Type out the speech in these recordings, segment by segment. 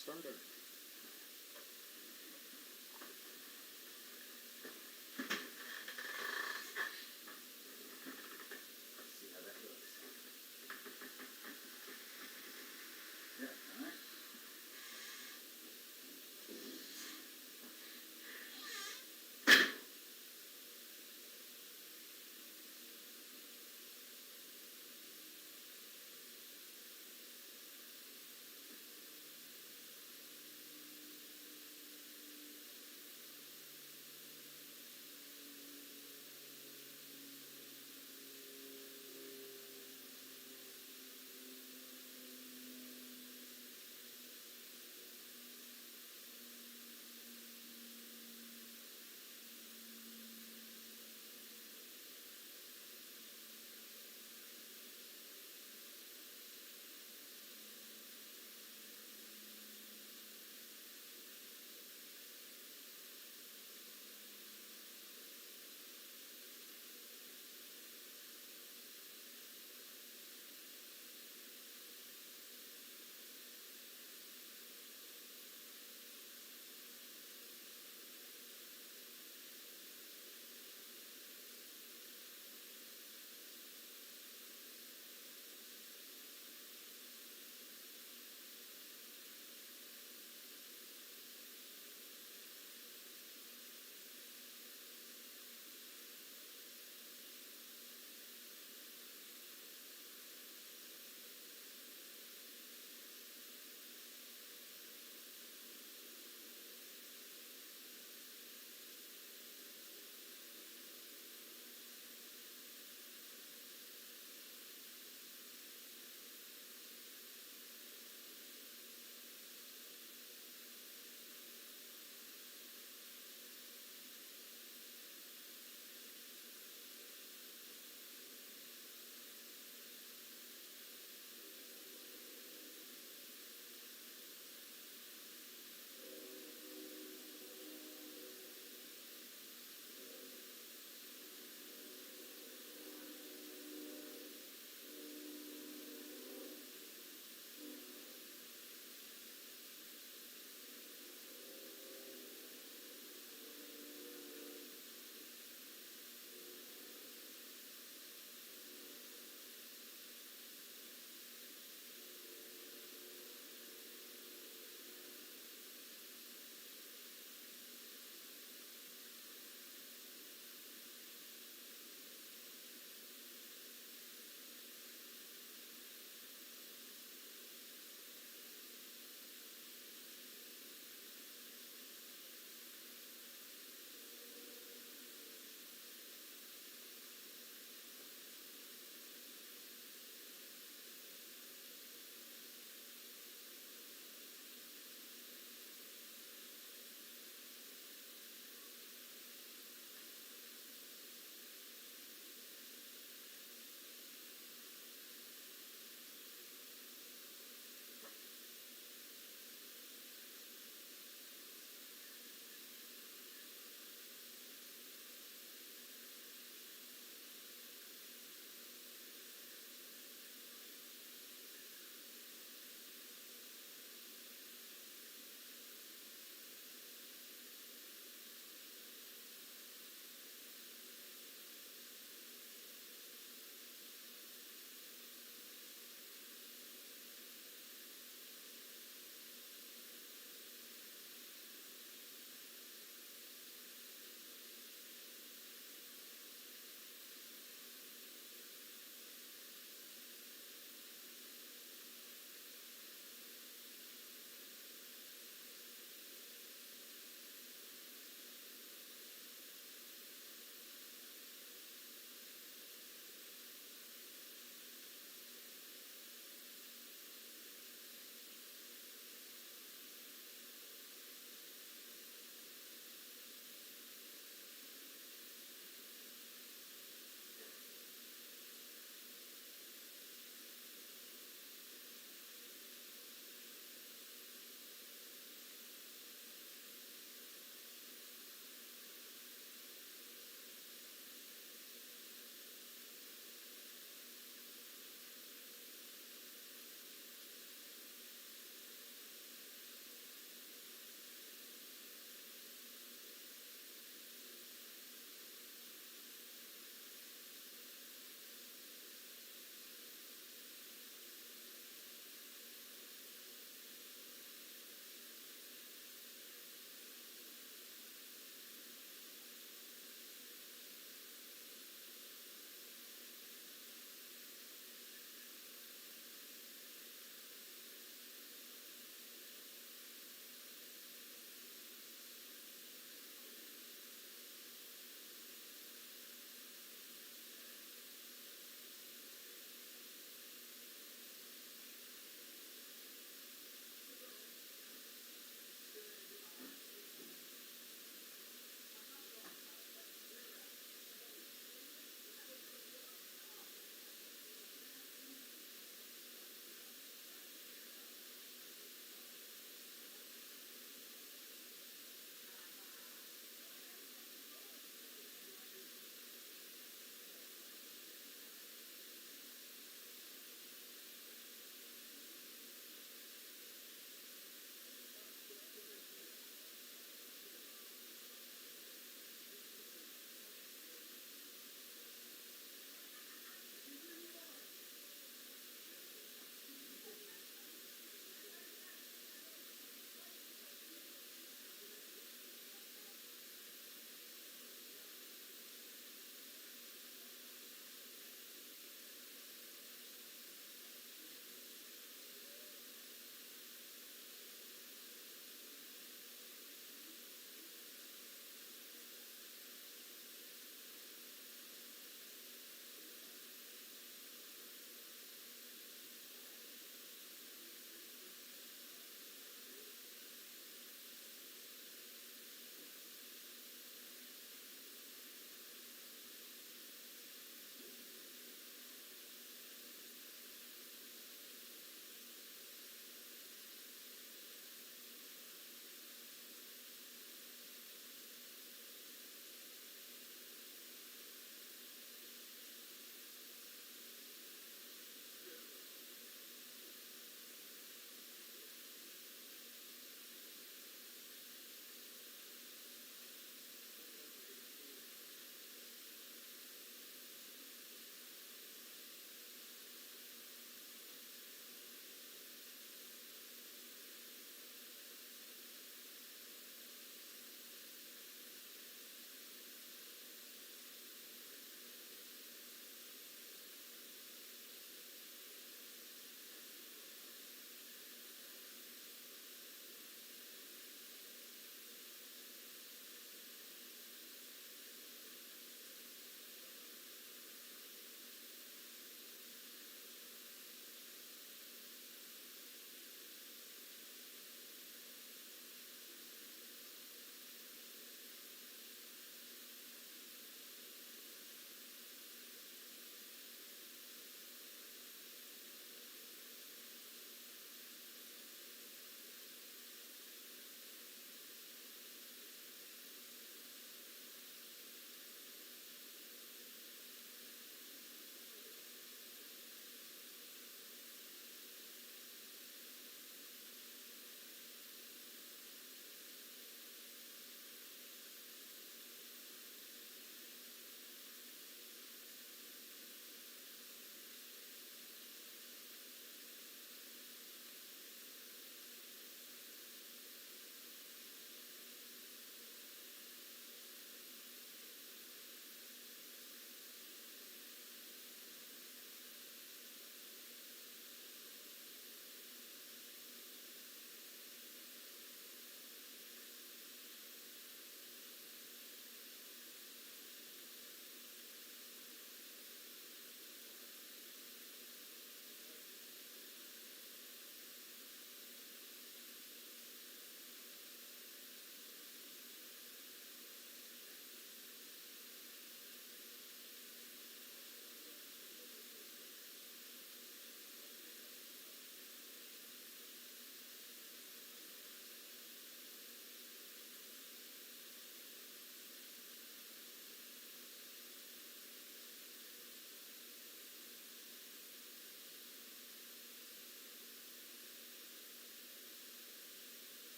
starter. See how that looks. Yeah, alright.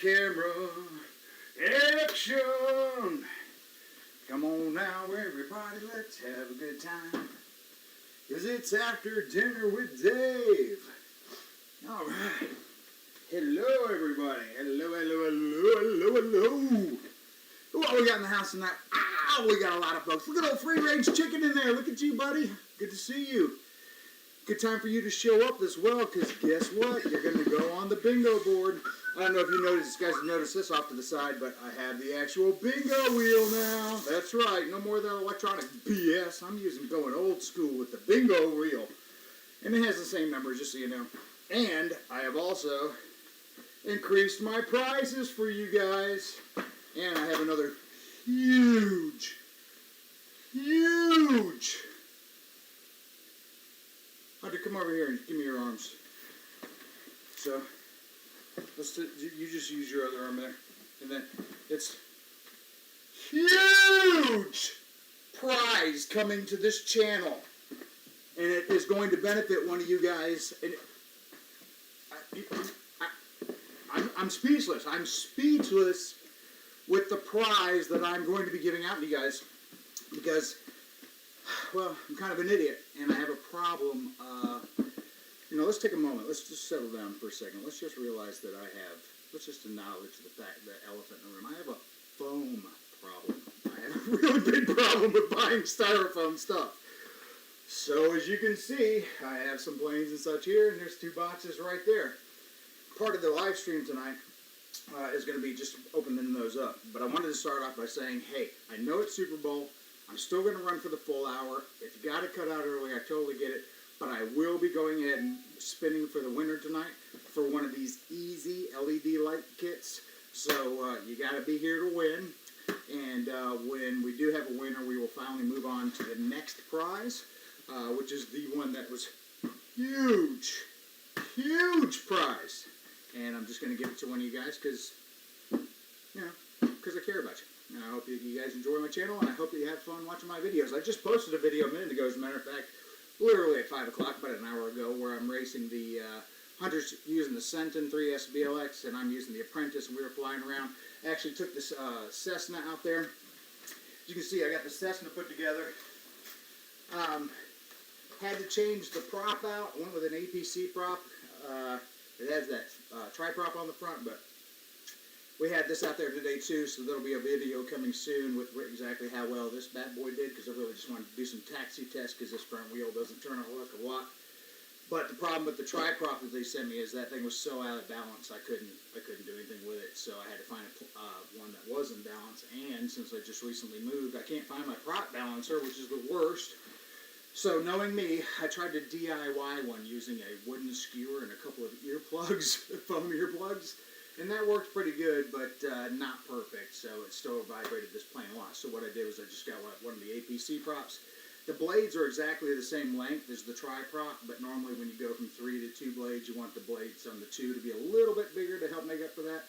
camera, action! Come on now, everybody, let's have a good time. 'Cause it's after dinner with Dave. All right. Hello, everybody. Hello, hello, hello, hello, hello. What we got in the house tonight? We got a lot of folks. Look at old free-range chicken in there. Look at you, buddy. Good to see you. Good time for you to show up as well, because guess what? You're going to go on the bingo board. I don't know if you guys have noticed this off to the side, but I have the actual bingo wheel now. That's right. No more of that electronic BS. I'm going old school with the bingo wheel. And it has the same numbers, just so you know. And I have also increased my prizes for you guys. And I have another huge Hunter, come over here and give me your arms. So, you just use your other arm there. And then it's huge prize coming to this channel. And it is going to benefit one of you guys. And I'm speechless. I'm speechless with the prize that I'm going to be giving out to you guys. Because, well, I'm kind of an idiot. And I have a problem. Let's take a moment. Let's just settle down for a second. Let's just realize that let's just acknowledge the fact that elephant in the room. I have a foam problem. I have a really big problem with buying styrofoam stuff. So as you can see, I have some planes and such here, and there's 2 boxes right there. Part of the live stream tonight is going to be just opening those up. But I wanted to start off by saying, hey, I know it's Super Bowl. I'm still going to run for the full hour. If you got to cut out early, I totally get it. But I will be going ahead and spinning for the winner tonight for one of these easy LED light kits. So you got to be here to win. And when we do have a winner, we will finally move on to the next prize, which is the one that was huge prize. And I'm just going to give it to one of you guys because I care about you. And I hope you guys enjoy my channel, and I hope that you have fun watching my videos. I just posted a video a minute ago, as a matter of fact, literally at 5 o'clock, about an hour ago, where I'm racing the Hunters using the Senton 3S BLX, and I'm using the Apprentice, and we were flying around. I actually took this Cessna out there. As you can see, I got the Cessna put together. Had to change the prop out. I went with an APC prop. It has that tri-prop on the front, but we had this out there today too, so there'll be a video coming soon with exactly how well this bad boy did, because I really just wanted to do some taxi tests, because this front wheel doesn't turn a whole lot. But the problem with the tri-prop that they sent me is that thing was so out of balance, I couldn't do anything with it, so I had to find one that was in balance. And since I just recently moved, I can't find my prop balancer, which is the worst. So knowing me, I tried to DIY one using a wooden skewer and a couple of earplugs, foam earplugs. And that worked pretty good, but not perfect, so it still vibrated this plane a lot. So what I did was I just got one of the APC props. The blades are exactly the same length as the tri-prop, but normally when you go from 3 to 2 blades, you want the blades on the 2 to be a little bit bigger to help make up for that.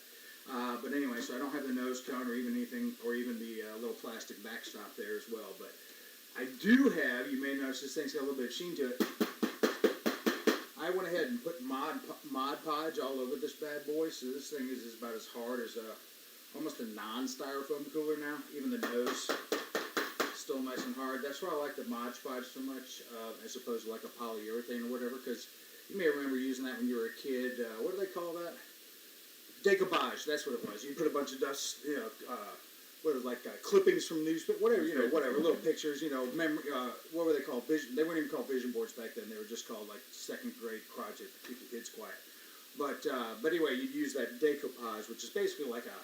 But anyway, so I don't have the nose cone or even anything, or even the little plastic backstop there as well. But I do have, you may notice this thing's got a little bit of sheen to it. I went ahead and put Mod Podge all over this bad boy, so this thing is about as hard as almost a non-styrofoam cooler now. Even the nose still nice and hard. That's why I like the Mod Podge so much, as opposed to like a polyurethane or whatever, because you may remember using that when you were a kid. What do they call that? Decoupage, that's what it was. You put a bunch of dust, clippings from newspaper, whatever, little pictures, what were they called? They weren't even called vision boards back then. They were just called like second grade project to keep the kids quiet. But anyway, you'd use that decoupage, which is basically like a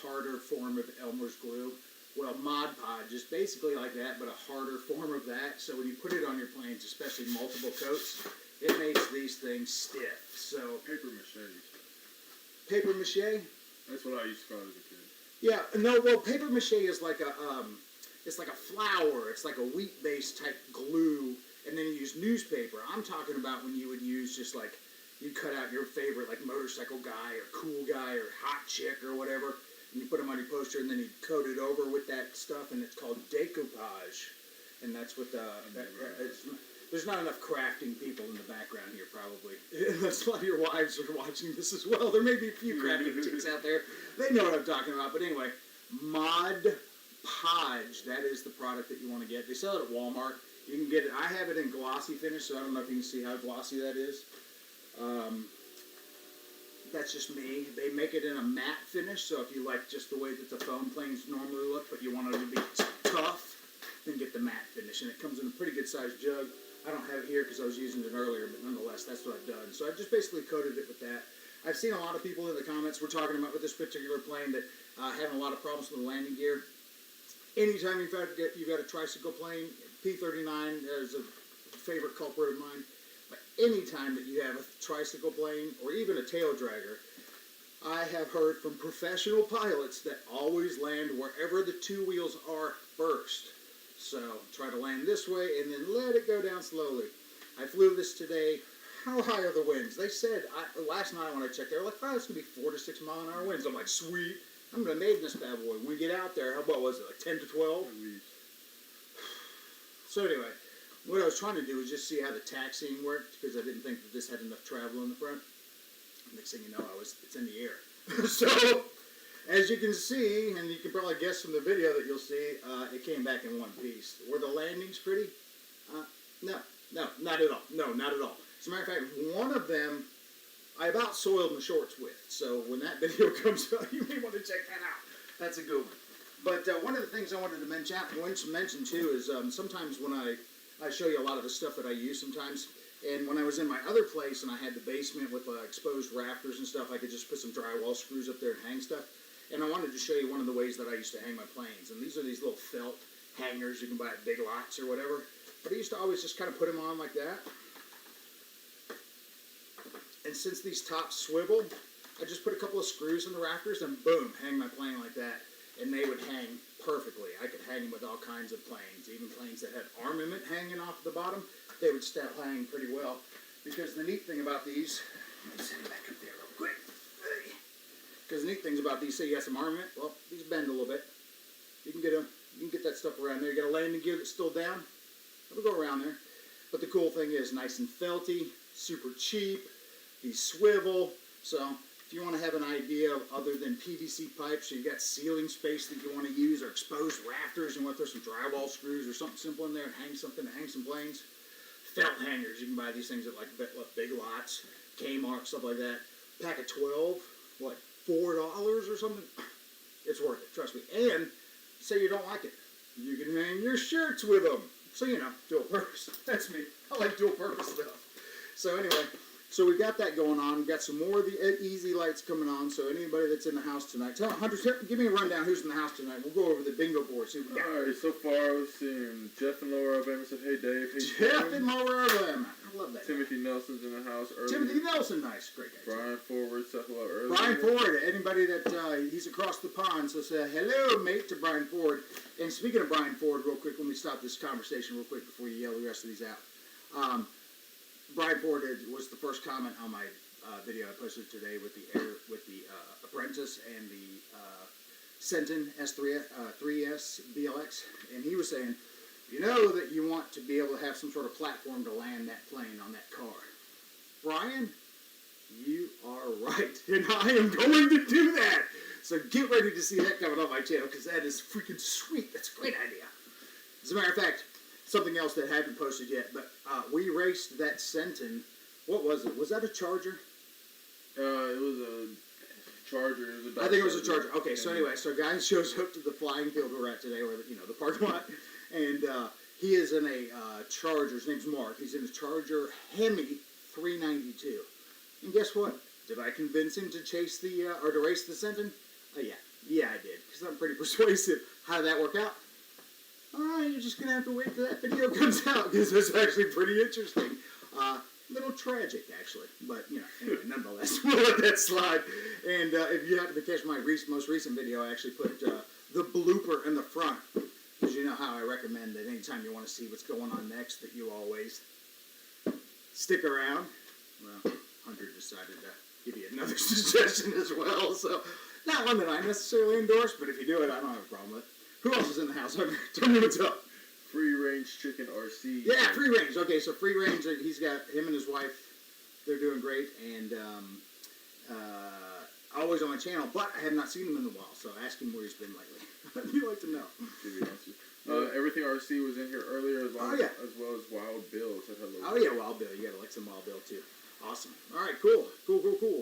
harder form of Elmer's glue. Well, Mod Podge is basically like that, but a harder form of that. So when you put it on your planes, especially multiple coats, it makes these things stiff. So Paper mache. Paper mache? That's what I used to call it as a kid. Yeah, no, well, paper mache is like it's like a flour. It's like a wheat-based type glue, and then you use newspaper. I'm talking about when you would use just like, you cut out your favorite like motorcycle guy or cool guy or hot chick or whatever, and you put them on your poster, and then you coat it over with that stuff, and it's called decoupage. And that's what There's not enough crafting people in the background here, probably. Unless a lot of your wives are watching this as well. There may be a few crafting chicks out there. They know what I'm talking about. But anyway, Podge, that is the product that you want to get. They sell it at Walmart. You can get it. I have it in glossy finish, so I don't know if you can see how glossy that is. That's just me. They make it in a matte finish, so if you like just the way that the foam planes normally look, but you want it to be tough, then get the matte finish. And it comes in a pretty good sized jug. I don't have it here because I was using it earlier, but nonetheless, that's what I've done. So I've just basically coated it with that. I've seen a lot of people in the comments we're talking about with this particular plane that having a lot of problems with the landing gear. Anytime you've got a tricycle plane, P-39 is a favorite culprit of mine. But anytime that you have a tricycle plane or even a tail dragger, I have heard from professional pilots that always land wherever the two wheels are first. So try to land this way and then let it go down slowly. I flew this today. How high are the winds? They said, last night when I checked, they were like, oh, it's going to be 4 to 6 mile an hour winds. I'm like, sweet. I'm going to make this bad boy. When we get out there, what was it, like 10 to 12? So anyway, what I was trying to do was just see how the taxiing worked, because I didn't think that this had enough travel in the front. Next thing you know, it's in the air. So, as you can see, and you can probably guess from the video that you'll see, it came back in one piece. Were the landings pretty? No, not at all. No, not at all. As a matter of fact, one of them I about soiled my shorts with. So when that video comes out, you may want to check that out. That's a good one. But one of the things I wanted to mention too is sometimes when I show you a lot of the stuff that I use sometimes. And when I was in my other place and I had the basement with exposed rafters and stuff, I could just put some drywall screws up there and hang stuff. And I wanted to show you one of the ways that I used to hang my planes. And these are these little felt hangers you can buy at Big Lots or whatever. But I used to always just kind of put them on like that. And since these tops swivel, I just put a couple of screws in the rafters and boom, hang my plane like that. And they would hang perfectly. I could hang them with all kinds of planes, even planes that had armament hanging off the bottom. They would still hang pretty well. Because the neat thing about these, let me set it back up there real quick. Because the neat things about these, say you have some armament, well, these bend a little bit. You can get that stuff around there. You got a landing gear that's still down, it'll go around there. But the cool thing is, nice and felty, super cheap. These swivel. So if you want to have an idea of other than PVC pipes, so you got ceiling space that you want to use, or exposed rafters, and you want to throw some drywall screws or something simple in there and hang something to hang some planes. Felt hangers, you can buy these things at like Big Lots, Kmart, stuff like that. Pack of 12, what, $4 or something? It's worth it, trust me. And say you don't like it, you can hang your shirts with them. So, you know, dual purpose. That's me. I like dual purpose stuff. So anyway, so we got that going on. We got some more of the easy lights coming on. So anybody that's in the house tonight, Hunter, give me a rundown who's in the house tonight. We'll go over the bingo board. See what we got. Alright, so far we've seen Jeff and Laura Alabama said, hey Dave, hey Jeff and Laura Alabama. I love that. Timothy Nelson's in the house early. Timothy Nelson, nice, great guy. Brian Forward said hello earlier. Brian Ford, anybody that he's across the pond, so say hello, mate, to Brian Ford. And speaking of Brian Ford, real quick, let me stop this conversation real quick before you yell the rest of these out. Brian Ford was the first comment on my video I posted today with the Apprentice and the Sentin S3S BLX, and he was saying, you know that you want to be able to have some sort of platform to land that plane on that car. Brian, you are right, and I am going to do that. So get ready to see that coming on my channel, because that is freaking sweet. That's a great idea. As a matter of fact, something else that I haven't posted yet, but we raced that Sentin. What was it? Was that a Charger? It was a Charger. I think it was a Charger. Okay, so anyway, so a guy shows up to the flying field we're at today, or the parking lot, and he is in a Charger. His name's Mark. He's in a Charger Hemi 392. And guess what? Did I convince him to chase or to race the Sentin? Oh yeah, I did, because I'm pretty persuasive. How did that work out? You're just going to have to wait till that video comes out, because it's actually pretty interesting. A little tragic, actually. But, anyway, nonetheless, we'll let that slide. And if you happen to catch my most recent video, I actually put the blooper in the front. Because you know how I recommend that anytime you want to see what's going on next, that you always stick around. Well, Hunter decided to give you another suggestion as well. So, not one that I necessarily endorse, but if you do it, I don't have a problem with it. Who else is in the house? Tell me what's up. Free Range Chicken RC. Yeah, Free Range. Okay, so Free Range, he's got him and his wife. They're doing great, and always on my channel, but I have not seen him in a while, so ask him where he's been lately. I'd like to know. Give you an answer. Everything RC was in here earlier, as well as Wild Bill. Said hello. Oh yeah, Wild Bill. You gotta like some Wild Bill too. Awesome. All right, cool.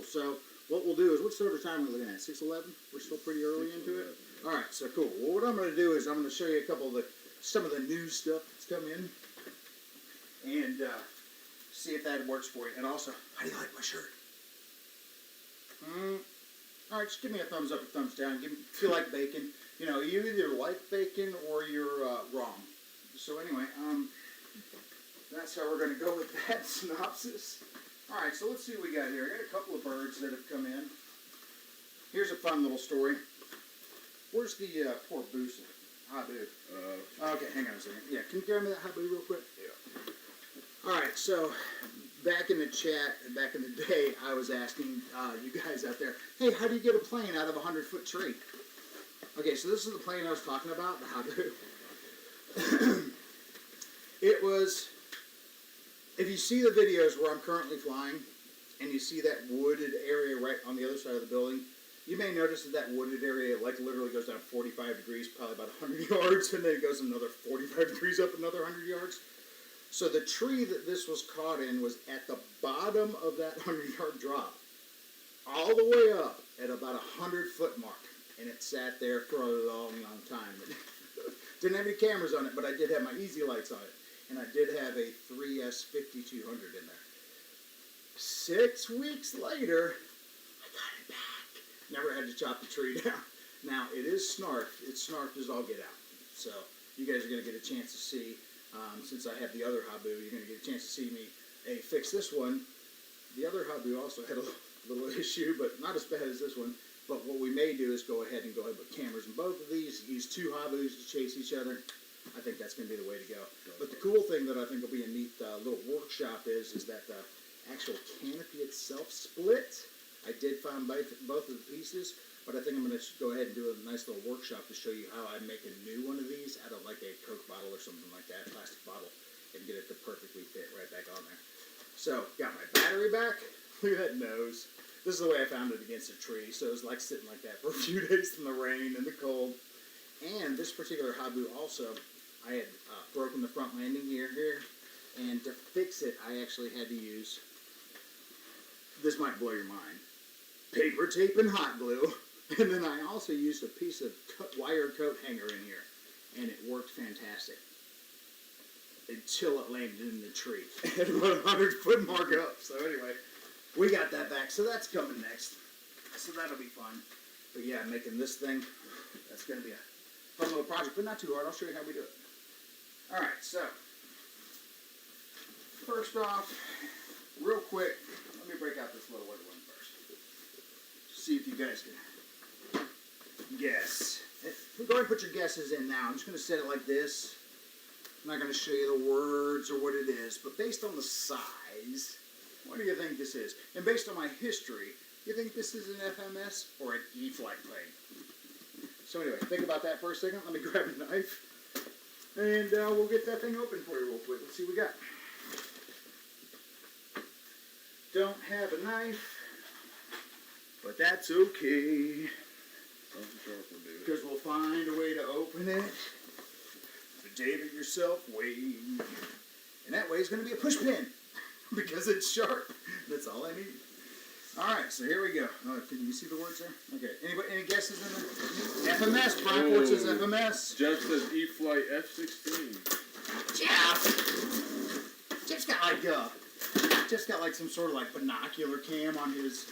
So what we'll do is, what sort of time are we looking at? 6:11. We're still pretty early into it. All right, so cool. Well, what I'm going to do is I'm going to show you some of the new stuff that's come in, and see if that works for you. And also, how do you like my shirt? All right, just give me a thumbs up or thumbs down. If you like bacon. You know, you either like bacon or you're wrong. So anyway, that's how we're going to go with that synopsis. All right, so let's see what we got here. I got a couple of birds that have come in. Here's a fun little story. Where's the poor Boosa? Habu. Okay, hang on a second. Yeah, can you grab me that Habu real quick? Yeah. All right, so back in the chat, back in the day, I was asking you guys out there, hey, how do you get a plane out of a 100-foot tree? Okay, so this is the plane I was talking about, the Habu. It was, if you see the videos where I'm currently flying, and you see that wooded area right on the other side of the building, you may notice that wooded area like literally goes down 45 degrees, probably about 100 yards, and then it goes another 45 degrees up another 100 yards. So the tree that this was caught in was at the bottom of that 100-yard drop, all the way up at about 100-foot mark, and it sat there for a long, long time. Didn't have any cameras on it, but I did have my easy lights on it, and I did have a 3S 5200 in there. 6 weeks later, I got it back. Never had to chop the tree down. Now, it is snarfed. It's snarfed as all get out. So, you guys are going to get a chance to see, since I have the other Habu, you're going to get a chance to see me, fix this one. The other Habu also had a little issue, but not as bad as this one. But what we may do is go ahead and put cameras in both of these, use 2 Habus to chase each other. I think that's going to be the way to go. But the cool thing that I think will be a neat little workshop is that the actual canopy itself split. I did find both of the pieces, but I think I'm going to go ahead and do a nice little workshop to show you how I make a new one of these out of like a Coke bottle or something like that, plastic bottle, and get it to perfectly fit right back on there. So, got my battery back. Look at that nose. This is the way I found it against a tree, so it was like sitting like that for a few days in the rain and the cold. And this particular Habu also, I had broken the front landing gear here, and to fix it, I actually had to use, this might blow your mind, paper tape and hot glue, and then I also used a piece of wire coat hanger in here, and it worked fantastic until it landed in the tree at about 100-foot mark up. So anyway, we got that back, so that's coming next. So that'll be fun. But yeah, making this thing, that's going to be a fun little project, but not too hard. I'll show you how we do it. All right, so first off, real quick, let me break out this little wood one first. See if you guys can guess. Go ahead and put your guesses in now. I'm just going to set it like this. I'm not going to show you the words or what it is, but based on the size, what do you think this is? And based on my history, you think this is an FMS or an E-flight plane? So anyway, think about that for a second. Let me grab a knife, and we'll get that thing open for you real quick. Let's see what we got. Don't have a knife, but that's okay, because we'll find a way to open it the day that yourself wait. And that way it's going to be a push pin, because it's sharp. That's all I need. All right, so here we go. Oh, can you see the words there? Okay. Any guesses in there? FMS. Brian Ford says FMS. Jeff says E-Flight F-16. Jeff's got like some sort of like binocular cam on his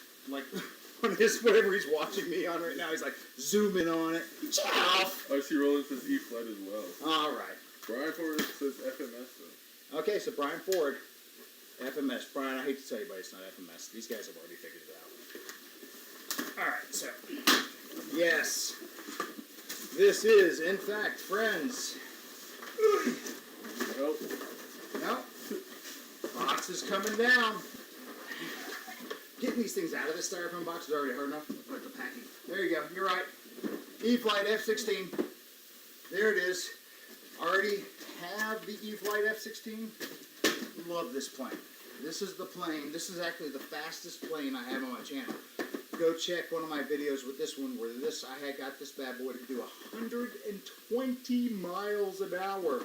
whatever he's watching me on right now. He's like zooming on it. Jeff. I see Roland says E-Flight as well. All right. Brian Ford says FMS though. Okay, so Brian Ford. FMS. Brian, I hate to tell you, but it's not FMS. These guys have already figured it out. Alright, so. Yes. This is, in fact, friends. Nope. Nope. Box is coming down. Getting these things out of this styrofoam box is already hard enough. Like the packing. There you go. You're right. E-Flight F-16. There it is. Already have the E-Flight F-16, love this plane. This is the plane. This is actually the fastest plane I have on my channel. Go check one of my videos with this one where I had got this bad boy to do 120 miles an hour.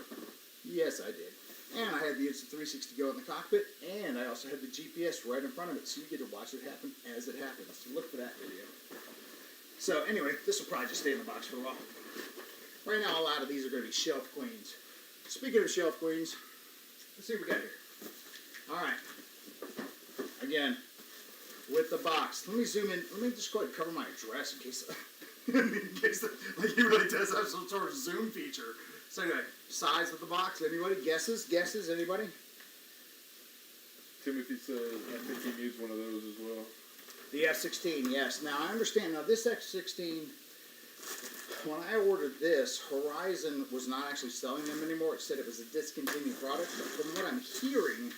Yes, I did. And I had the Instant 360 go in the cockpit, and I also had the GPS right in front of it, so you get to watch it happen as it happens. So look for that video. So anyway, this will probably just stay in the box for a while. Right now, a lot of these are going to be shelf queens. Speaking of shelf queens, let's see what we got here. All right. Again, with the box. Let me zoom in. Let me just go ahead and cover my address in case, like he really does have some sort of zoom feature. So anyway, size of the box. Anybody? Guesses? Guesses? Anybody? Timothy says, I think he needs one of those as well. The F-16, yes. Now, I understand. Now, this F-16, when I ordered this, Horizon was not actually selling them anymore. It said it was a discontinued product. But from what I'm hearing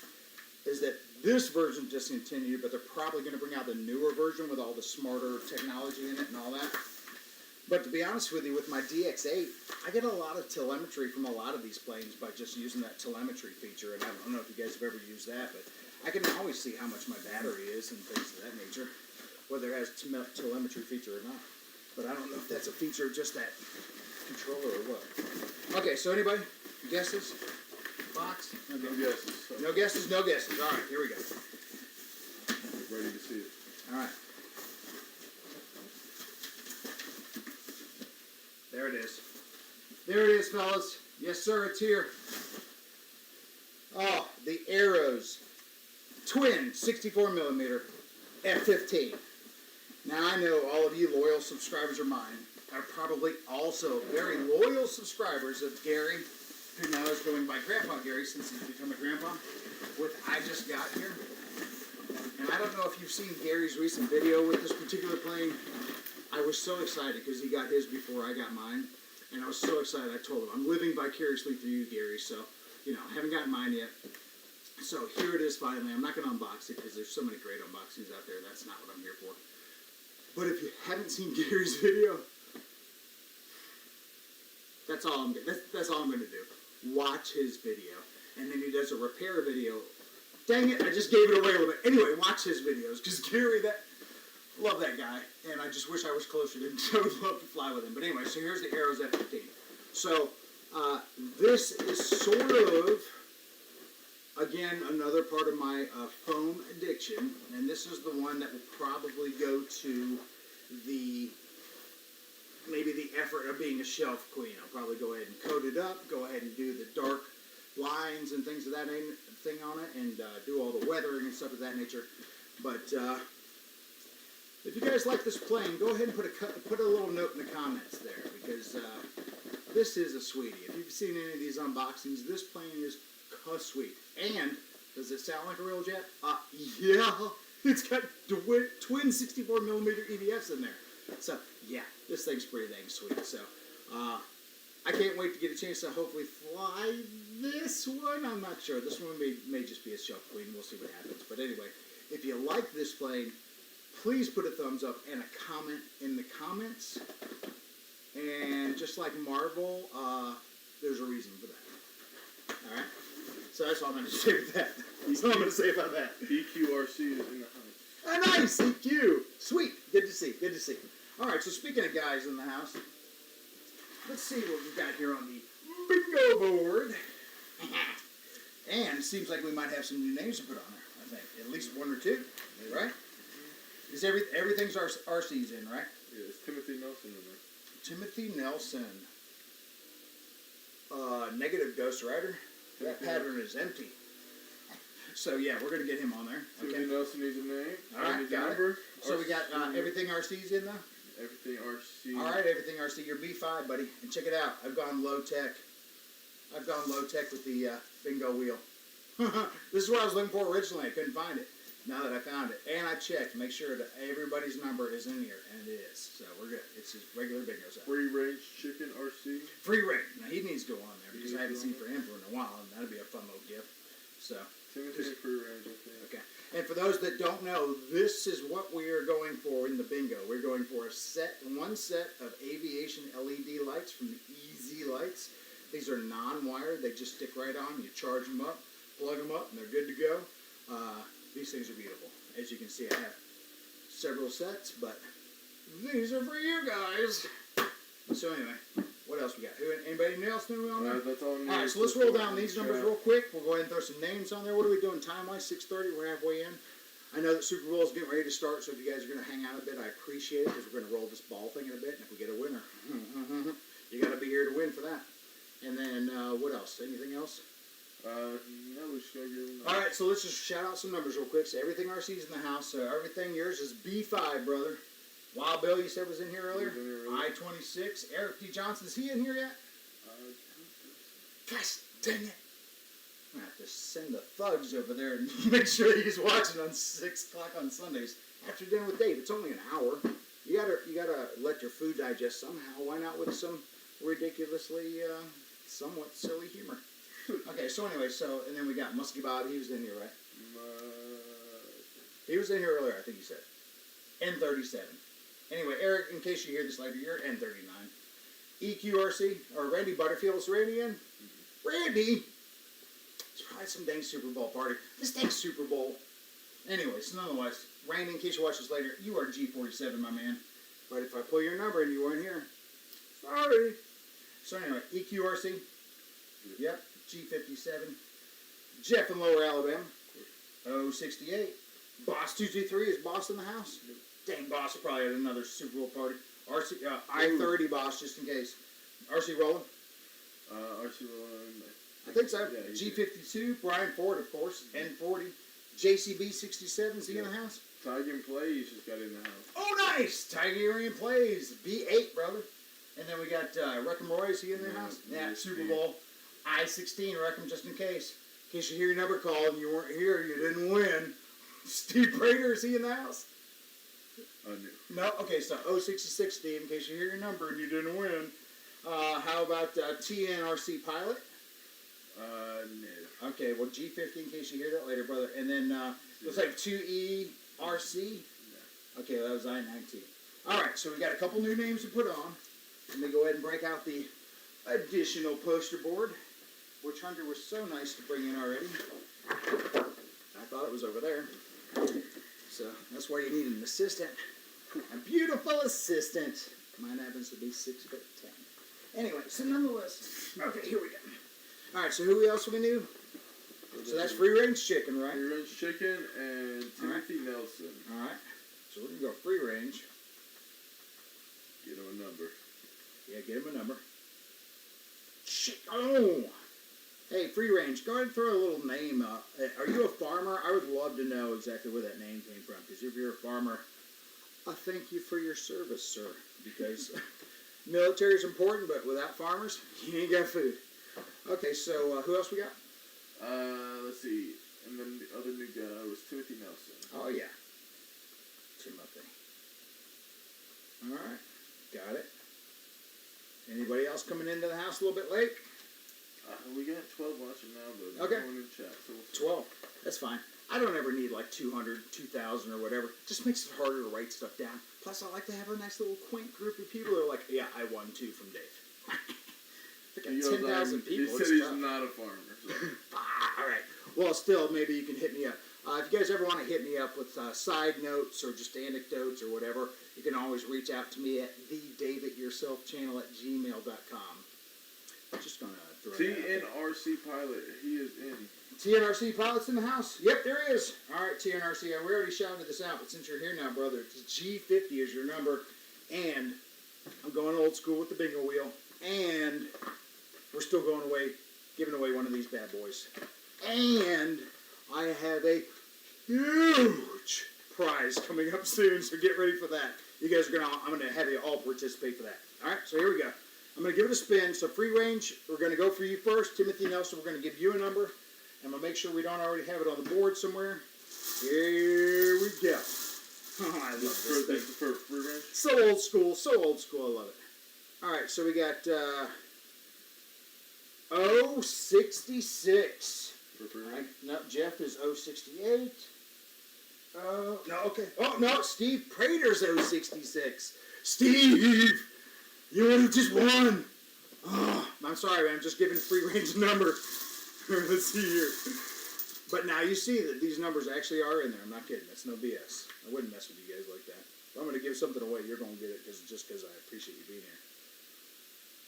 is that this version discontinued, but they're probably going to bring out the newer version with all the smarter technology in it and all that. But to be honest with you, with my DX8, I get a lot of telemetry from a lot of these planes by just using that telemetry feature. And I don't know if you guys have ever used that, but I can always see how much my battery is and things of that nature, whether it has telemetry feature or not. But I don't know if that's a feature of just that controller or what. Okay, so anybody? Guesses? Box? No guesses. So. No guesses? No guesses. All right, here we go. Ready to see it. All right. There it is. There it is, fellas. Yes, sir, it's here. Oh, the Arrows twin 64mm F-15. Now, I know all of you loyal subscribers of mine are probably also very loyal subscribers of Gary, who now is going by Grandpa Gary since he's become a grandpa, with I Just Got Here. And I don't know if you've seen Gary's recent video with this particular plane. I was so excited because he got his before I got mine. And I was so excited, I told him, I'm living vicariously through you, Gary, so, you know, I haven't gotten mine yet. So here it is finally. I'm not going to unbox it because there's so many great unboxings out there. That's not what I'm here for. But if you haven't seen Gary's video, that's all I'm going to do. Watch his video. And then he does a repair video. Dang it, I just gave it away a little bit. Anyway, watch his videos because Gary, love that guy. And I just wish I was closer to him. I would love to fly with him. But anyway, so here's the Arrows F-15. So this is sort of, again, another part of my foam addiction, and this is the one that will probably go to maybe the effort of being a shelf queen. I'll probably go ahead and coat it up, go ahead and do the dark lines and things of that thing on it, and do all the weathering and stuff of that nature. But if you guys like this plane, go ahead and put a little note in the comments there, because this is a sweetie. If you've seen any of these unboxings, this plane is sweet. And does it sound like a real jet? Yeah, it's got twin 64mm EDFs in there. So yeah, this thing's pretty dang sweet. So I can't wait to get a chance to hopefully fly this one. I'm not sure. This one may just be a shelf queen. We'll see what happens. But anyway, if you like this plane, please put a thumbs up and a comment in the comments. And just like Marvel, there's a reason for that. All right. So that's all I'm going to say with that. That's all I'm going to say about that. EQRC is in the house. Oh, nice, EQ. Sweet. Good to see. Good to see. All right, so speaking of guys in the house, let's see what we've got here on the bingo board. And it seems like we might have some new names to put on there, I think. At least one or two, right? Is everything's RC's in, right? Yeah, it's Timothy Nelson in there. Timothy Nelson. Negative Ghost Rider. That pattern is empty. So yeah, we're gonna get him on there. Okay. Timothy Nelson needs a name. All right, got it. So we got everything RC's in though. Everything RC. All right, everything RC. You're B5, buddy. And check it out. I've gone low tech. With the bingo wheel. This is what I was looking for originally. I couldn't find it. Now that I found it, and I checked, make sure that everybody's number is in here, and it is. So we're good. It's just regular bingo set. Free range chicken RC. Free range. Now he needs to go on there because I haven't seen for him for a while, and that'd be a fun little gift. So. Timothy free range, I think. Okay. And for those that don't know, this is what we are going for in the bingo. We're going for one set of aviation LED lights from the Easy Lights. These are non-wired. They just stick right on. You charge them up, plug them up, and they're good to go. These things are beautiful. As you can see, I have several sets, but these are for you guys. So anyway, what else we got? Anybody else know on there? That's all. All right, so let's roll down these numbers real quick. We'll go ahead and throw some names on there. What are we doing time-wise? 6:30. We're halfway in. I know that Super Bowl is getting ready to start, so if you guys are going to hang out a bit, I appreciate it, because we're going to roll this ball thing in a bit, and if we get a winner, you got to be here to win for that. And then, what else? Anything else? Yeah, we should go give them. All right, so let's just shout out some numbers real quick. So everything RC's in the house. Everything yours is B5, brother. Wild Bill, you said was in here earlier. I-26. Eric D. Johnson, is he in here yet? Gosh, dang it! I'm gonna have to send the thugs over there and make sure he's watching on 6 o'clock on Sundays after dinner with Dave. It's only an hour. You gotta let your food digest somehow. Why not with some ridiculously, somewhat silly humor? Okay, so anyway, and then we got Muskie Bob. He was in here, right? He was in here earlier, I think you said. N37. Anyway, Eric, in case you hear this later, you're N39. EQRC, or Randy Butterfield. Is Randy in? Randy! It's probably some dang Super Bowl party. This dang Super Bowl. Anyway, so nonetheless, Randy, in case you watch this later, you are G47, my man. But if I pull your number and you weren't here, sorry. So anyway, EQRC. Yep, G57. Jeff in Lower Alabama. 068. Boss 223, is Boss in the house? Dang, Boss will probably at another Super Bowl party. RC, I-30 Boss, just in case. RC rolling? RC rolling. I think so. Yeah, G52, Brian Ford, of course. N40. JCB 67, is he in the house? Tiger Plays just got in the house. Oh, nice! Tigerian Plays. B8, brother. And then we got Reckham Roy, is he in the house? Yeah, Super Bowl. I-16, Reckham, just in case. In case you hear your number called and you weren't here, you didn't win. Steve Prater, is he in the house? No? Okay, so 066 Steve, in case you hear your number and you didn't win. How about TNRC Pilot? No. Okay, well, G50 in case you hear that later, brother. And then, looks like 2ERC. No. Okay, that was I-19. All right, so we got a couple new names to put on. Let me go ahead and break out the additional poster board, which Hunter was so nice to bring in already. I thought it was over there. So that's why you need an assistant. A beautiful assistant. Mine happens to be 6'10". Anyway, so nonetheless, okay, here we go. All right, so who else we knew? So that's free range chicken, right? Free range chicken and Timothy Nelson. All right, so we're gonna go free range. Get him a number. Yeah, get him a number. Shit. Oh. Hey, free range. Go ahead and throw a little name up. Are you a farmer? I would love to know exactly where that name came from. Because if you're a farmer, I thank you for your service, sir. Because military is important, but without farmers, you ain't got food. Okay, so who else we got? Let's see. And then the other new guy was Timothy Nelson. Oh, yeah. Timothy. All right. Got it. Anybody else coming into the house a little bit late? We got 12 watching now, but okay. No one in chat, so we'll see. 12. That's fine. I don't ever need like 200, 2,000 or whatever. It just makes it harder to write stuff down. Plus, I like to have a nice little quaint group of people that are like, yeah, I won too from Dave. I got 10,000 people. He said he's not a farmer. So. All right. Well, still, maybe you can hit me up. If you guys ever want to hit me up with side notes or just anecdotes or whatever, you can always reach out to me at thedavidyourselfchannel@gmail.com. Just going to throw TNRC Pilot, he is in. TNRC Pilot's in the house. Yep, there he is. All right, TNRC, we already shouted this out, but since you're here now, brother, G50 is your number, and I'm going old school with the bingo wheel, and we're still giving away one of these bad boys. And I have a huge prize coming up soon, so get ready for that. You guys are I'm gonna have you all participate for that. All right, so here we go. I'm gonna give it a spin. So free range, we're gonna go for you first, Timothy Nelson. We're gonna give you a number. I'm gonna make sure we don't already have it on the board somewhere. Here we go. Oh, I love this thing. For free range? So old school, I love it. All right, so we got 066. For free range? Right. No, Jeff is 068. No, okay. Oh, no, Steve Prater's 066. Steve, you would have just won. Oh, I'm sorry, man. I'm just giving free range number. Let's see here. But now you see that these numbers actually are in there. I'm not kidding. That's no BS. I wouldn't mess with you guys like that. If I'm going to give something away, you're going to get it just because I appreciate you being here.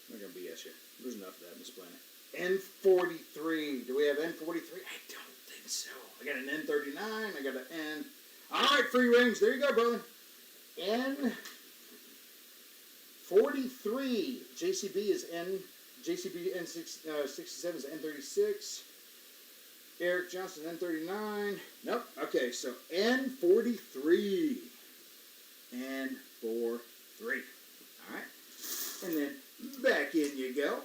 I'm not going to BS you. There's enough of that on this planet. N43. Do we have N43? I don't think so. I got an N39. I got an N. All right, free range. There you go, brother. N43. JCB is N. JCB N67 is N36. Eric Johnson N39. Nope. Okay, so N43. N43. All right. And then back in you go.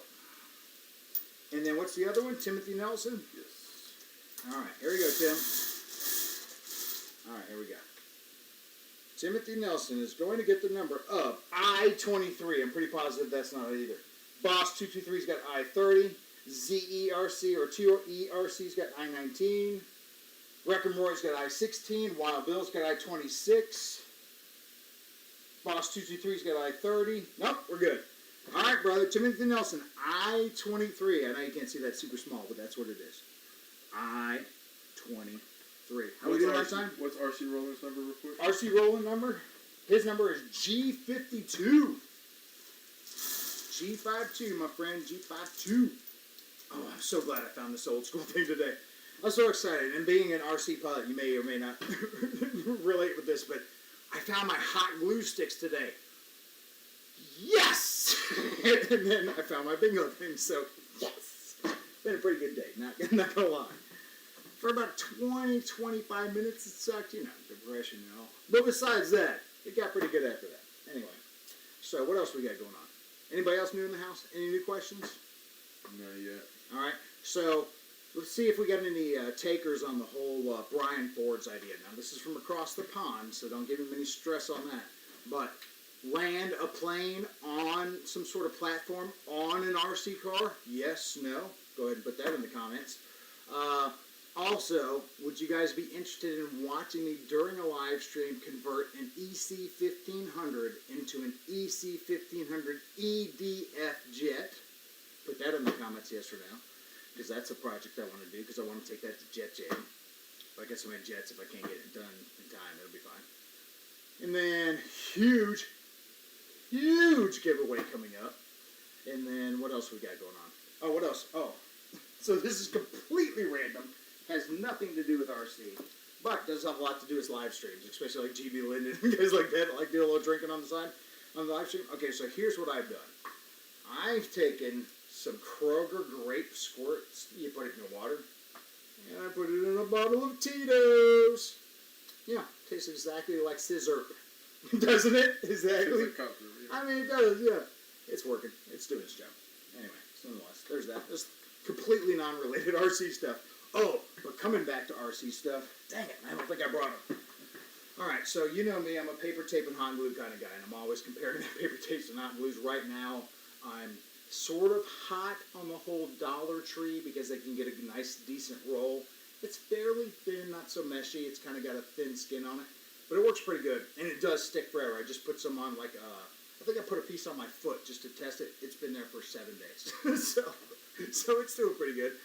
And then what's the other one? Timothy Nelson? Yes. All right, here we go, Tim. All right, here we go. Timothy Nelson is going to get the number of I-23. I'm pretty positive that's not it either. Boss 223's got I-30. ZERC or TOERC's got I-19. Wreckenroy's got I-16. Wild Bill's got I-26. Boss 223's got I-30. Nope, we're good. All right, brother. Timothy Nelson, I-23. I know you can't see that super small, but that's what it is. I-23. How we doing last time? What's RC Rolling's number real quick? RC Rolling number? His number is G52. G52, my friend. G52. Oh, I'm so glad I found this old school thing today. I'm so excited. And being an RC pilot, you may or may not relate with this, but I found my hot glue sticks today. Yes! And then I found my bingo thing, so yes! Been a pretty good day, not gonna lie. For about 20, 25 minutes, it sucked, depression and all. But besides that, it got pretty good after that. Anyway, so what else we got going on? Anybody else new in the house? Any new questions? Not yet. All right, so let's see if we got any takers on the whole Brian Ford's idea. Now, this is from across the pond, so don't give him any stress on that. But land a plane on some sort of platform on an RC car? Yes, no? Go ahead and put that in the comments. Also, would you guys be interested in watching me during a live stream convert an EC1500 into an EC1500 EDF jet? Put that in the comments, yes or no, because that's a project I want to do, because I want to take that to Jet Jam. If I get so many jets, if I can't get it done in time, it'll be fine. And then, huge giveaway coming up. And then, what else we got going on? Oh, what else? Oh, so this is completely random. Has nothing to do with RC, but does have a lot to do with live streams, especially like GB Linden and guys like that, like do a little drinking on the side on the live stream. Okay, so here's what I've done. I've taken some Kroger grape squirts. You put it in the water, and I put it in a bottle of Tito's. Yeah, tastes exactly like scissor, doesn't it? Exactly. It's like comfort, yeah. I mean, it does. Yeah, it's working. It's doing its job. Anyway, so nonetheless, there's that. There's completely non-related RC stuff. Oh, but coming back to RC stuff, dang it, I don't think I brought them. All right, so you know me, I'm a paper tape and hot glue kind of guy, and I'm always comparing paper tapes and hot glues. Right now, I'm sort of hot on the whole Dollar Tree because they can get a nice, decent roll. It's fairly thin, not so meshy. It's kind of got a thin skin on it, but it works pretty good, and it does stick forever. I just put some on, like, I think I put a piece on my foot just to test it. It's been there for 7 days, so it's still pretty good.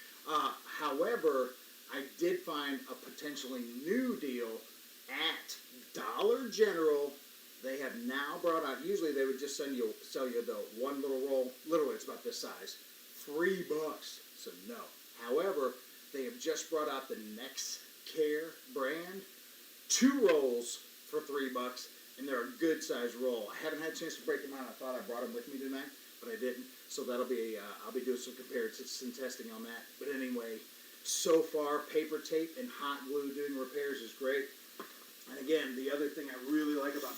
However, I did find a potentially new deal at Dollar General. They have now brought out, usually they would just sell you the one little roll, literally it's about this size, $3. So no. However, they have just brought out the Next Care brand, 2 rolls for $3, and they're a good size roll. I haven't had a chance to break them out. I thought I brought them with me tonight, but I didn't. So that'll be, I'll be doing some comparison testing on that. But anyway, so far, paper tape and hot glue doing repairs is great. And again, the other thing I really like about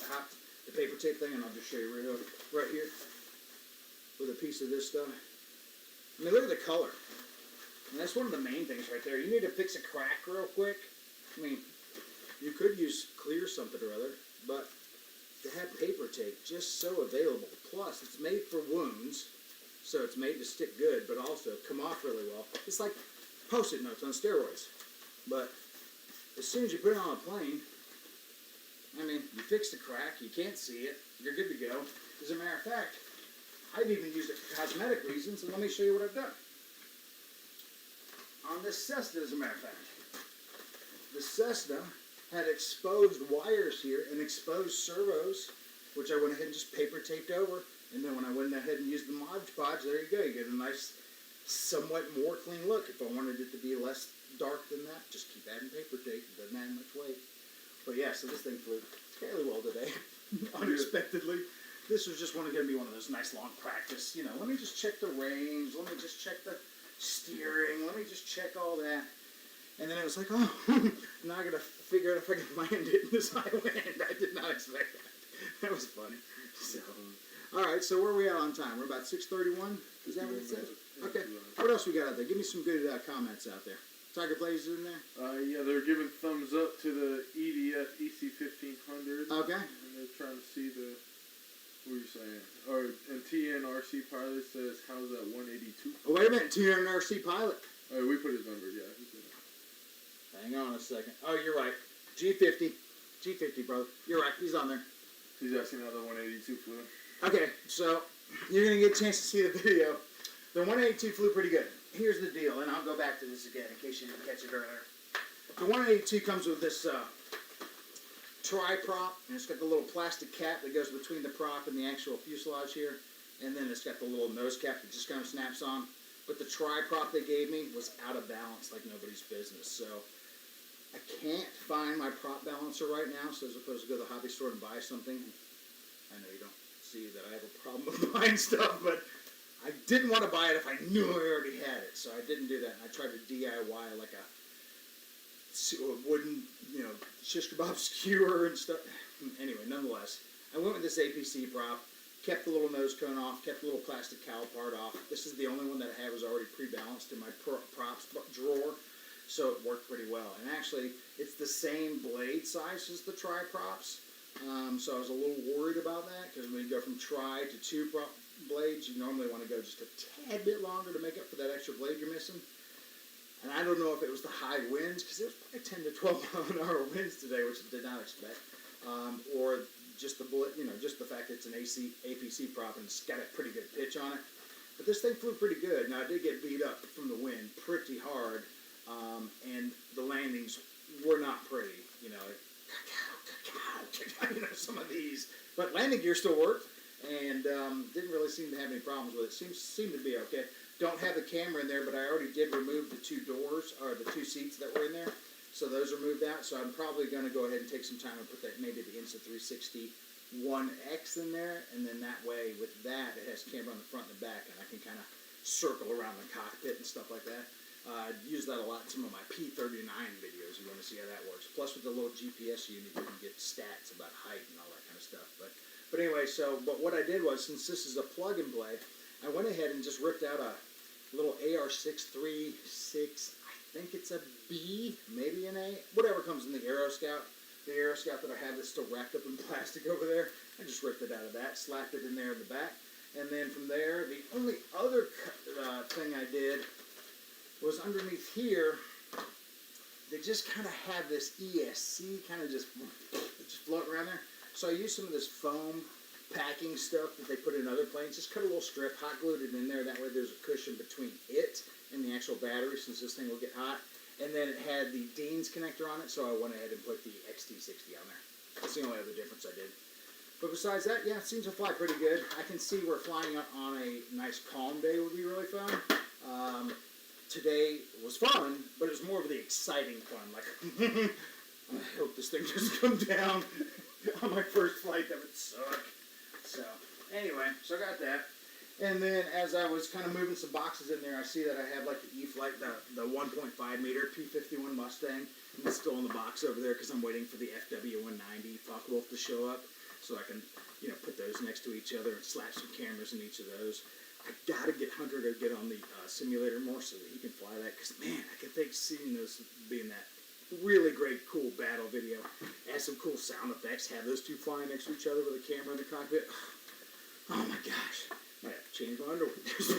the paper tape thing, and I'll just show you right here, with a piece of this stuff. I mean, look at the color. And that's one of the main things right there. You need to fix a crack real quick. I mean, you could use clear something or other, but to have paper tape just so available. Plus, it's made for wounds, so it's made to stick good, but also come off really well. It's like Post-it notes on steroids. But as soon as you put it on a plane, I mean, you fix the crack, you can't see it, you're good to go. As a matter of fact, I've even used it for cosmetic reasons, and let me show you what I've done. On this Cessna, as a matter of fact. The Cessna had exposed wires here and exposed servos, which I went ahead and just paper taped over. And then when I went ahead and used the Mod Podge, there you go. You get a nice, somewhat more clean look. If I wanted it to be less dark than that, just keep adding paper tape. It doesn't add much weight. But yeah, so this thing flew fairly well today, unexpectedly. This was just going to be one of those nice long practice, you know, let me just check the range, let me just check the steering, let me just check all that. And then it was like, oh, now I got to figure out if I can land it in this high wind. I did not expect that. That was funny. So, all right, so where are we at on time? We're about 6:31? Is that what it says? Okay. What else we got out there? Give me some good comments out there. Tiger Blaze in there? Yeah, they're giving thumbs up to the EDF EC1500. Okay. And they're trying to see the, what are you saying? And TNRC Pilot says, how's that 182? Oh, wait a minute. TNRC Pilot. Oh, we put his number, yeah. Hang on a second. Oh, you're right. G50. G50, brother. You're right. He's on there. He's asking how the 182 flew. Okay, so you're going to get a chance to see the video. The 182 flew pretty good. Here's the deal, and I'll go back to this again in case you didn't catch it earlier. The 182 comes with this tri-prop, and it's got the little plastic cap that goes between the prop and the actual fuselage here, and then it's got the little nose cap that just kind of snaps on. But the tri-prop they gave me was out of balance like nobody's business, so I can't find my prop balancer right now, so as opposed to go to the hobby store and buy something. I know you don't see that I have a problem with buying stuff, but I didn't want to buy it if I knew I already had it, so I didn't do that. And I tried to DIY like a wooden, you know, shish kebab skewer and stuff. Anyway, nonetheless, I went with this APC prop, kept the little nose cone off, kept the little plastic cowl part off. This is the only one that I have was already pre-balanced in my props drawer, so it worked pretty well. And actually, it's the same blade size as the tri-props, so I was a little worried about that, because when you go from tri to two blades, you normally want to go just a tad bit longer to make up for that extra blade you're missing. And I don't know if it was the high winds, because it was probably 10 to 12 mile an hour winds today, which I did not expect, or just the just the fact that it's an APC prop and it's got a pretty good pitch on it. But this thing flew pretty good. Now I did get beat up from the wind pretty hard, and the landings were not pretty. You know, some of these, but landing gear still worked, and didn't really seem to have any problems with it. Seemed to be okay. Don't have the camera in there, but I already did remove the two doors, or the two seats that were in there. So those are moved out. So I'm probably going to go ahead and take some time and put that, maybe the Insta360 1X in there. And then that way, with that, it has camera on the front and the back, and I can kind of circle around the cockpit and stuff like that. I use that a lot in some of my P39 videos. You want to see how that works. Plus, with the little GPS unit, you can get stats about height and all that kind of stuff. But anyway, but what I did was, since this is a plug and play, I went ahead and just ripped out a little AR-636, I think it's a B, maybe an A, whatever comes in the Aero Scout. The Aero Scout that I have that's still wrapped up in plastic over there, I just ripped it out of that, slapped it in there in the back, and then from there, the only other thing I did was underneath here, they just kind of have this ESC kind of just floating around there. So I used some of this foam packing stuff that they put in other planes, just cut a little strip, hot glued it in there, that way there's a cushion between it and the actual battery, since this thing will get hot. And then it had the Dean's connector on it, so I went ahead and put the XT60 on there. That's the only other difference I did. But besides that, yeah, it seems to fly pretty good. I can see where flying on a nice calm day would be really fun. Today was fun, but it was more of the exciting fun. Like, I hope this thing doesn't come down on my first flight. That would suck. So, anyway, so I got that. And then as I was kind of moving some boxes in there, I see that I have like the E-Flight, the 1.5 meter P-51 Mustang. And it's still in the box over there because I'm waiting for the FW-190 Focke-Wulf to show up. So I can, put those next to each other and slap some cameras in each of those. I gotta get Hunter to get on the simulator more so that he can fly that. Because, man, I can think seeing those being that really great, cool battle video. Add some cool sound effects. Have those two flying next to each other with a camera in the cockpit. Oh my gosh. I have to change my underwear. That's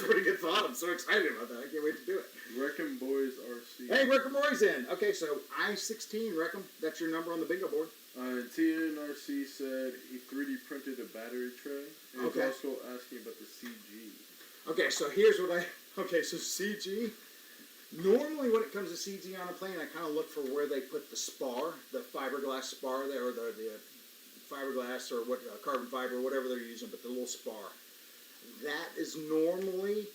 pretty good thought. I'm so excited about that. I can't wait to do it. Wrecking Boys RC. Hey, Rick Roy's in. Okay, so I-16, Reckham. That's your number on the bingo board. TNRC said he 3D printed a battery tray. And Okay. he's also asking about the CG. Okay, so here's what okay, so CG. Normally when it comes to CG on a plane, I kind of look for where they put the spar, the fiberglass spar there, or the fiberglass or what carbon fiber, whatever they're using, but the little spar. That is normally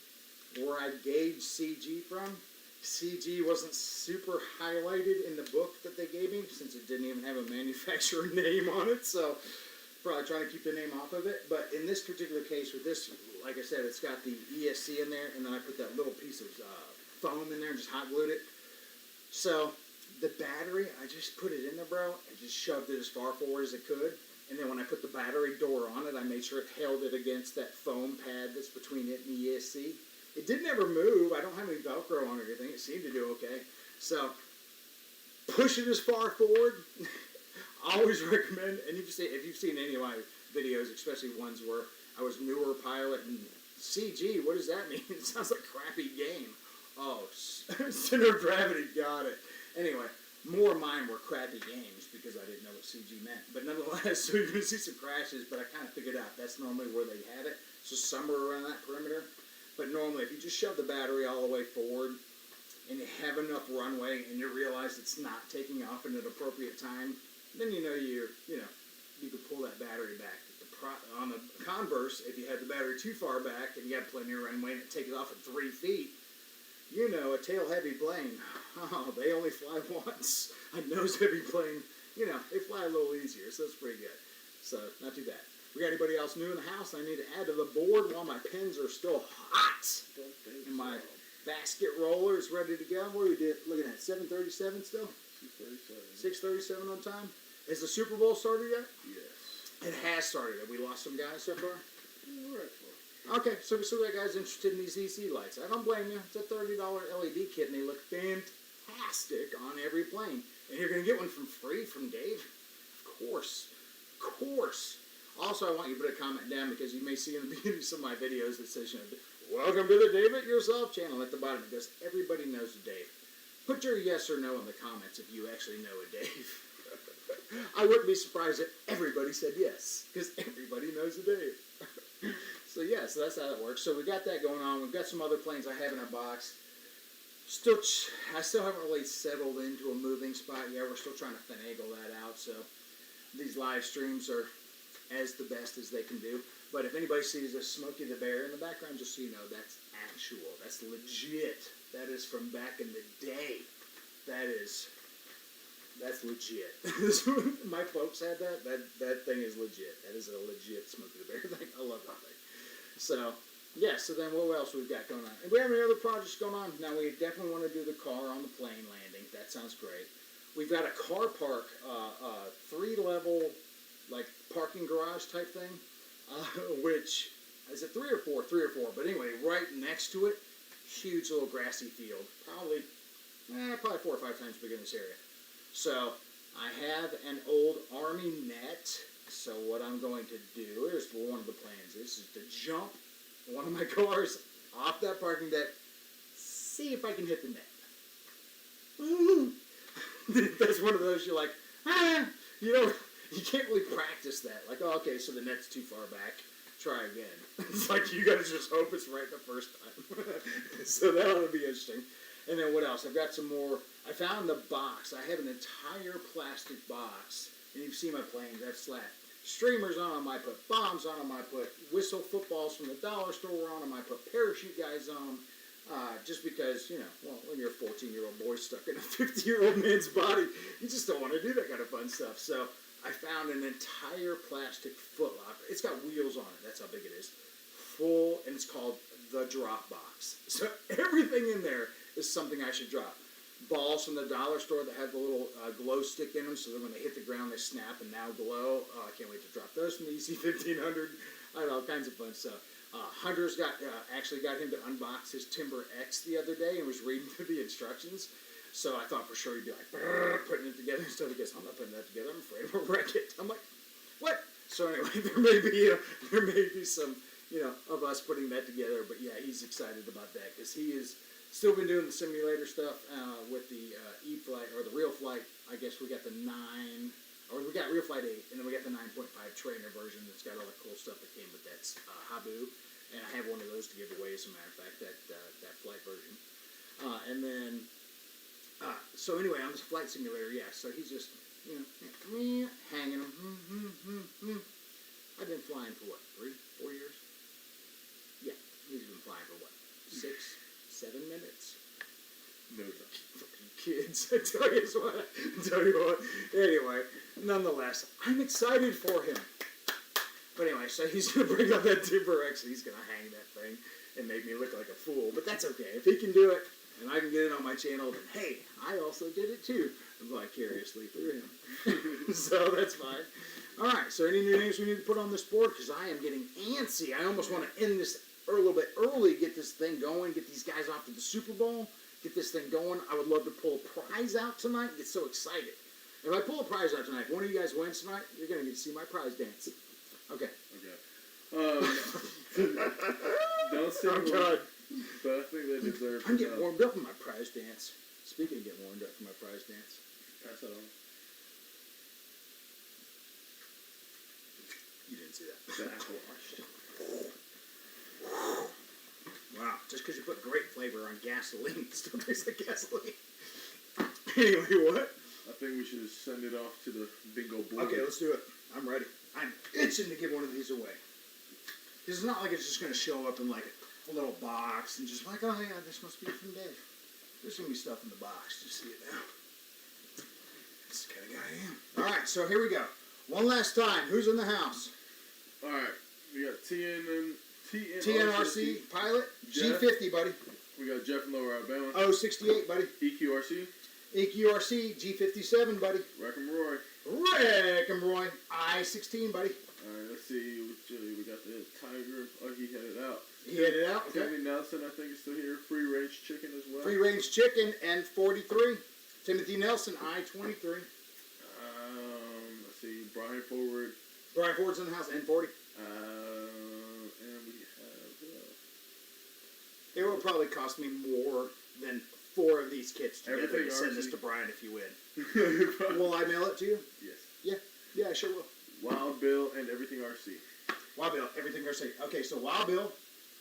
where I gauge CG from. CG wasn't super highlighted in the book that they gave me, since it didn't even have a manufacturer name on it, so probably trying to keep the name off of it. But in this particular case, with this, like I said, it's got the ESC in there, and then I put that little piece of foam in there and just hot glued it. So the battery, I just put it in there, bro, and just shoved it as far forward as it could. And then when I put the battery door on it, I made sure it held it against that foam pad that's between it and the ESC. It didn't ever move. I don't have any Velcro on or anything. It seemed to do okay. So push it as far forward. I always recommend, and if you've seen any of my videos, especially ones where I was newer pilot and CG, what does that mean? It sounds like a crappy game. Oh, center of gravity, got it. Anyway, more of mine were crappy games because I didn't know what CG meant. But nonetheless, so you're going to see some crashes, but I kind of figured out that's normally where they have it. So somewhere around that perimeter. But normally, if you just shove the battery all the way forward and you have enough runway and you realize it's not taking off in an appropriate time, then you can pull that battery back. On the converse, if you had the battery too far back and you got plenty of runway and it takes off at 3 feet, a tail-heavy plane, they only fly once. A nose-heavy plane, they fly a little easier, so that's pretty good. So, not too bad. We got anybody else new in the house I need to add to the board while my pins are still hot? And my basket roller is ready to go. What are we looking at? 7:37 still? 6:37. 6:37 on time? Has the Super Bowl started yet? Yes. It has started. Have we lost some guys so far? We're at 4. Okay, so we still got guys interested in these EC lights. I don't blame you. It's a $30 LED kit, and they look fantastic on every plane. And you're going to get one free from Dave? Of course. Of course. Also, I want you to put a comment down because you may see in the beginning of some of my videos that says, welcome to the Dave It Yourself channel. At the bottom it goes, everybody knows a Dave. Put your yes or no in the comments if you actually know a Dave. I wouldn't be surprised if everybody said yes, because everybody knows a Dave. So that's how it works. So we got that going on. We've got some other planes I have in our box. I still haven't really settled into a moving spot yet. We're still trying to finagle that out. So these live streams are as the best as they can do. But if anybody sees a Smokey the Bear in the background, just so you know, that's actual. That's legit. That is from back in the day. That's legit. My folks had that. That thing is legit. That is a legit Smokey the Bear thing. I love that thing. So, so then what else we've got going on? And we have any other projects going on? Now, we definitely want to do the car on the plane landing. That sounds great. We've got a car park, 3-level, like, parking garage type thing, which, is it 3 or 4? 3 or 4. But anyway, right next to it, huge little grassy field. Probably 4 or 5 times bigger than this area. So, I have an old Army net. So what I'm going to do is, one of the plans is to jump one of my cars off that parking deck, see if I can hit the net. That's one of those you're like, you can't really practice that. Like, okay, so the net's too far back. Try again. It's like you gotta just hope it's right the first time. So that ought to be interesting. And then what else? I've got some more. I found the box. I have an entire plastic box. And you've seen my planes. I've slapped streamers on them. I put bombs on them. I put whistle footballs from the dollar store on them. I put parachute guys on them. Just because, when you're a 14-year-old boy stuck in a 50-year-old man's body, you just don't want to do that kind of fun stuff. So I found an entire plastic footlocker. It's got wheels on it. That's how big it is. Full, and it's called the drop box. So everything in there is something I should drop. Balls from the dollar store that have the little glow stick in them, so that when they hit the ground they snap and now glow. Oh, I can't wait to drop those from the EC1500. I have all kinds of fun stuff. Hunter's actually got him to unbox his Timber X the other day and was reading through the instructions. So I thought for sure he'd be like, putting it together. So he goes, I'm not putting that together. I'm afraid we'll wreck it. I'm like, what? So anyway, there may be some of us putting that together. But yeah, he's excited about that because he is still been doing the simulator stuff with the E-Flight or the Real Flight. I guess we got the 9, or we got Real Flight 8, and then we got the 9.5 trainer version that's got all the cool stuff that came with that Habu. And I have one of those to give away, as a matter of fact, that flight version. And then, so anyway, on this flight simulator, yeah, so he's just, hanging him. I've been flying for what, 3, 4 years? Yeah, he's been flying for what, 6, 7 minutes? No. Fucking kids, I tell you what. Anyway, nonetheless, I'm excited for him. But anyway, so he's going to bring up that Timber X, and he's going to hang that thing and make me look like a fool. But that's okay. If he can do it, and I can get it on my channel, then hey, I also did it too, vicariously through him. So that's fine. All right, so any new names we need to put on this board? Because I am getting antsy. I almost want to end this a little bit early, get this thing going, get these guys off to the Super Bowl, get this thing going. I would love to pull a prize out tonight. Get so excited. If I pull a prize out tonight, if one of you guys wins tonight, you're going to get to see my prize dance. Okay. Don't say Oh, God. but I think they deserve I'm getting warmed up in my prize dance. Speaking of getting warmed up for my prize dance. Pass that on. You didn't see that. Backwash. Wow. Just because you put grape flavor on gasoline, it still tastes like gasoline. Anyway, what? I think we should send it off to the bingo board. Okay, let's do it. I'm ready. I'm itching to give one of these away. It's not like it's just going to show up in like a little box and just like, oh yeah, this must be from Dave. There's going to be stuff in the box. Just see it now. That's the kind of guy I am. All right, so here we go. One last time. Who's in the house? All right, we got TNRC pilot. Jeff. G50, buddy. We got Jeff in Lower Alabama. 068, buddy. EQRC. EQRC. G57, buddy. Rack and Roy. Rick and Roy. I-16, buddy. Alright, let's see. We got the Tiger. Oh, he headed out. He headed out. Okay. Timothy Nelson, I think, is still here. Free range chicken as well. Free range chicken and 43. Timothy Nelson, I-23. Let's see. Brian Forward. Brian Ford's in the house, N40. And we have. It will probably cost me more than 4 of these kits together Everything to send this RC. to Brian if you win. Uh, Will I mail it to you? yes. Yeah, I sure will. Wild Bill and everything RC. Wild Bill, everything RC. Okay, so Wild Bill,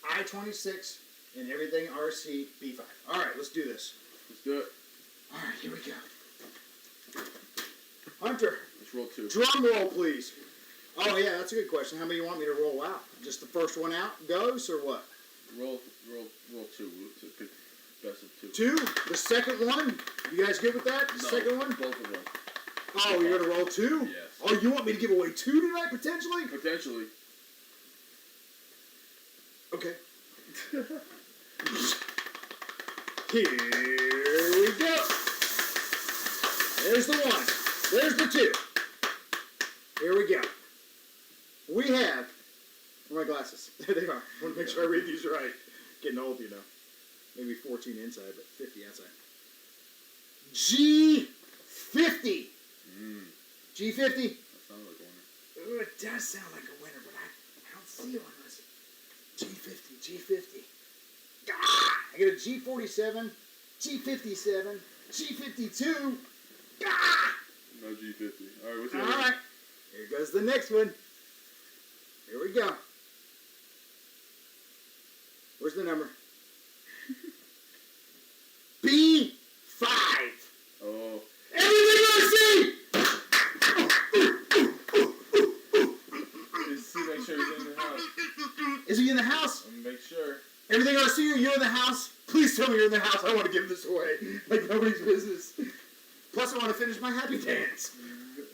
I-26, and everything RC B5. All right, let's do this. Let's do it. All right, here we go. Hunter, Let's roll 2. drum roll, please. Oh, yeah, that's a good question. How many you want me to roll out? Just the first one out goes, or what? Roll 2. We'll pick best of 2. 2? The second one? You guys good with that? The second one? Both of them. Oh, you're going to roll 2? Yes. Oh, you want me to give away 2 tonight, potentially? Potentially. Okay. Here we go. There's the 1. There's the 2. Here we go. We have... Where are my glasses? There they are. I want to make sure I read these right. Getting old, you know. Maybe 14 inside, but 50 outside. G50. G50. That sounds like one. Ooh, it does sound like a winner, but I don't see one. G50. Ah, I get a G47, G57, G52. Ah! No G50. Alright, what's the All other one? right. Here goes the next one. Here we go. Where's the number? B5. Oh. Everything I see! Just make sure he's in the house. Is he in the house? Make sure. Everything I see, you're in the house? Please tell me you're in the house. I want to give this away like nobody's business. Plus, I want to finish my happy dance.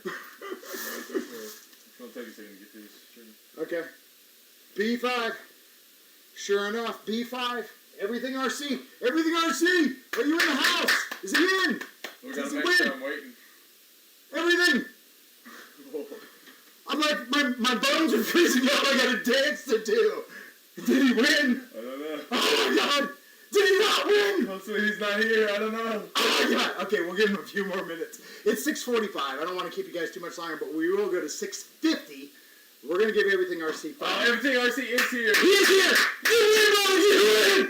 It's gonna take a second to get through this. Sure. Okay. B5. Sure enough, B5. Everything RC. Everything RC. Are you in the house? Is he in? We gotta Does he make win? sure I'm waiting. Everything. I'm like, my bones are freezing up. I got a dance to do. Did he win? I don't know. Oh my God. Did he not win? Hopefully he's not here. I don't know. Oh my God. Okay, we'll give him a few more minutes. It's 6:45. I don't want to keep you guys too much longer, but we will go to 6:50 We're gonna give everything RC. Oh, everything RC is here. He is here. You win, brother. You win.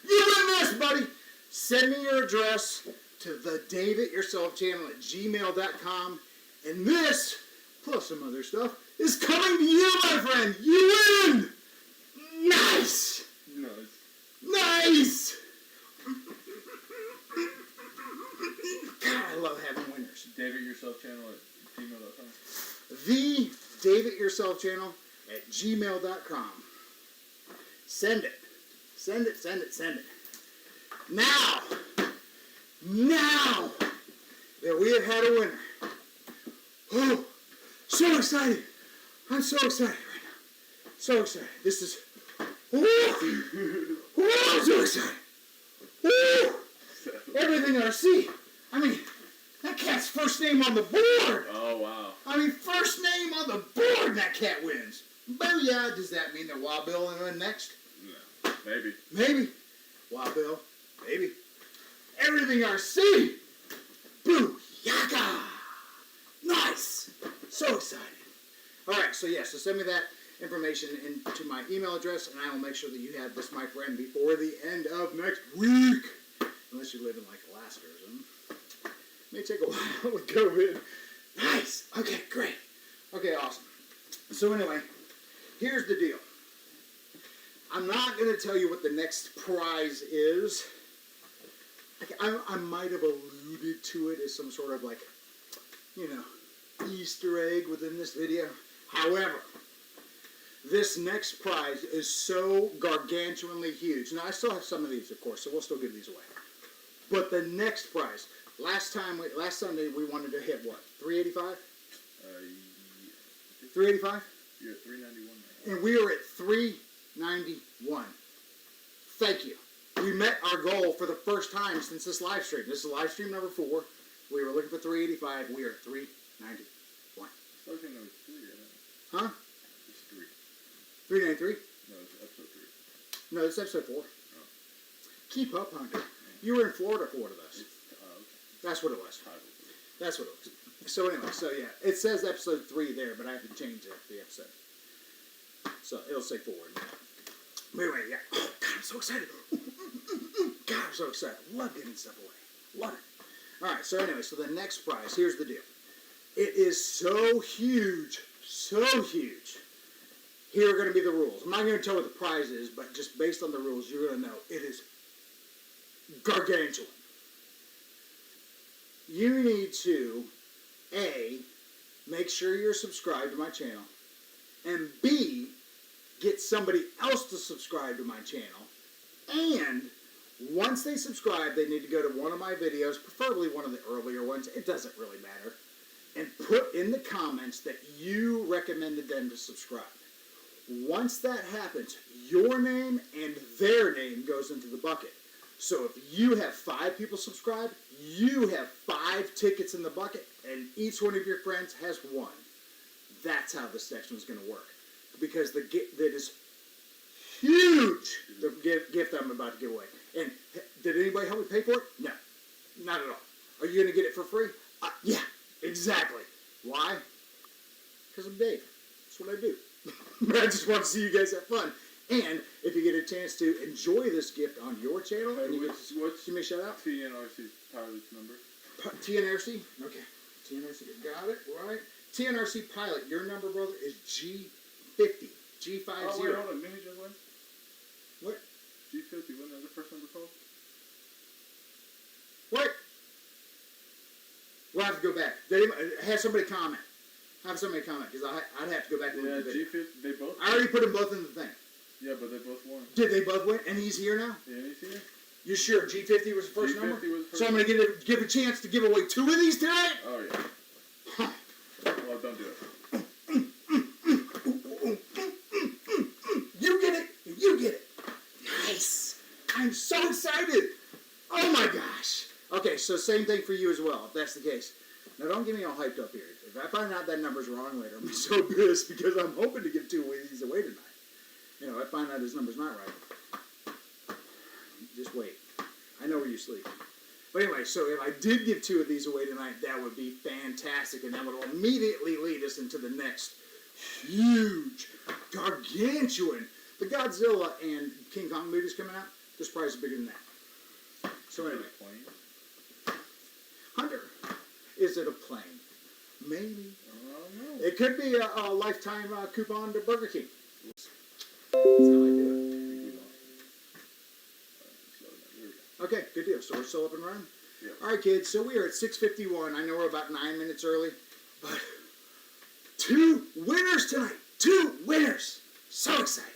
You win this, buddy. Send me your address to the DaveItYourself channel at gmail.com, and this, plus some other stuff, is coming to you, my friend. You win. Nice. Nice. God, I love having winners. DaveItYourself channel at gmail.com. The DaveItYourself channel at gmail.com. Send it. Send it, send it, send it. Now that we have had a winner. Oh, so excited. I'm so excited right now. So excited. This is, I'm so excited. Everything RC. I mean, that cat's first name on the board. Oh, wow. I mean, first name on the board, that cat wins. Booyah! Does that mean that Wild Bill will win next? No, maybe. Maybe. Wild Bill, maybe. Everything RC. Booyaka! Nice. So excited. All right, so yeah, so send me that information into my email address, and I will make sure that you have this, my friend, before the end of next week. Unless you live in, like, Alaska or something. May take a while with COVID. Nice. Okay, great. Okay, awesome. So anyway, here's the deal. I'm not going to tell you what the next prize is. I might have alluded to it as some sort of, like, you know, Easter egg within this video. However, this next prize is so gargantuanly huge. Now, I still have some of these, of course, so we'll still give these away. But the next prize, last Sunday we wanted to hit what? 385? Yeah. 385? You're at 391 now. And we are at 391. Thank you. We met our goal for the first time since this live stream. This is live stream number 4. We were looking for 385. We are at 391. I think that was 3, right? Huh? It's 3. 393? No, it's episode 3. No, it's episode 4. Oh. Keep up, Hunter. You were in Florida for one of those. Okay. That's what it was. That's what it was. So anyway, so yeah, it says episode 3 there, but I have to change the episode. So it'll say 4 in there. But anyway, yeah. Oh, God, I'm so excited. God, I'm so excited. Love giving stuff away. Love it. All right, so anyway, so the next prize, here's the deal. It is so huge, so huge. Here are going to be the rules. I'm not going to tell what the prize is, but just based on the rules, you're going to know it is gargantuan. You need to, A, make sure you're subscribed to my channel, and B, get somebody else to subscribe to my channel, and once they subscribe, they need to go to one of my videos, preferably one of the earlier ones, it doesn't really matter, and put in the comments that you recommended them to subscribe. Once that happens, your name and their name goes into the bucket. So if you have 5 people subscribe, you have 5 tickets in the bucket, and each one of your friends has 1. That's how this section is going to work. Because that is huge, the gift I'm about to give away. And did anybody help me pay for it? No, not at all. Are you going to get it for free? Yeah, exactly. Why? Because I'm Dave. That's what I do. I just want to see you guys have fun. And if you get a chance to enjoy this gift on your channel, and you get to What's give me a shout out. TNRC pilot's number? TNRC? Okay. TNRC, got it, right. TNRC pilot, your number, brother, is G50. G50. Oh, wait, hold on. Didn't he just win? What? G50, wasn't that the first number called? What? We'll have to go back. Have somebody comment. Because I'd have to go back and look at the video. G50, they both I already put them both in the thing. Yeah, but they both won. Did they both win? And he's here now? Yeah, he's here. You sure G50 was the first G50 number? was the first So I'm going to give a chance to give away 2 of these tonight? Oh, yeah. Huh. Well, don't do it. You get it, and you get it. Nice. I'm so excited. Oh my gosh. Okay, so same thing for you as well, if that's the case. Now don't get me all hyped up here. If I find out that number's wrong later, I'm so pissed because I'm hoping to give 2 of these away tonight. You know, if I find out his number's not right. Just wait. I know whenever you sleep. But anyway, so if I did give 2 of these away tonight, that would be fantastic, and that would immediately lead us into the next huge, gargantuan. The Godzilla and King Kong movies coming out, this prize is bigger than that. So anyway, Hunter, is it a plane? Maybe. I don't know. It could be a lifetime coupon to Burger King. That's how I do it. Okay, good deal. So we're still up and running? Yep. All right, kids. So we are at 6:51. I know we're about 9 minutes early, but 2 winners tonight. 2 winners. So excited.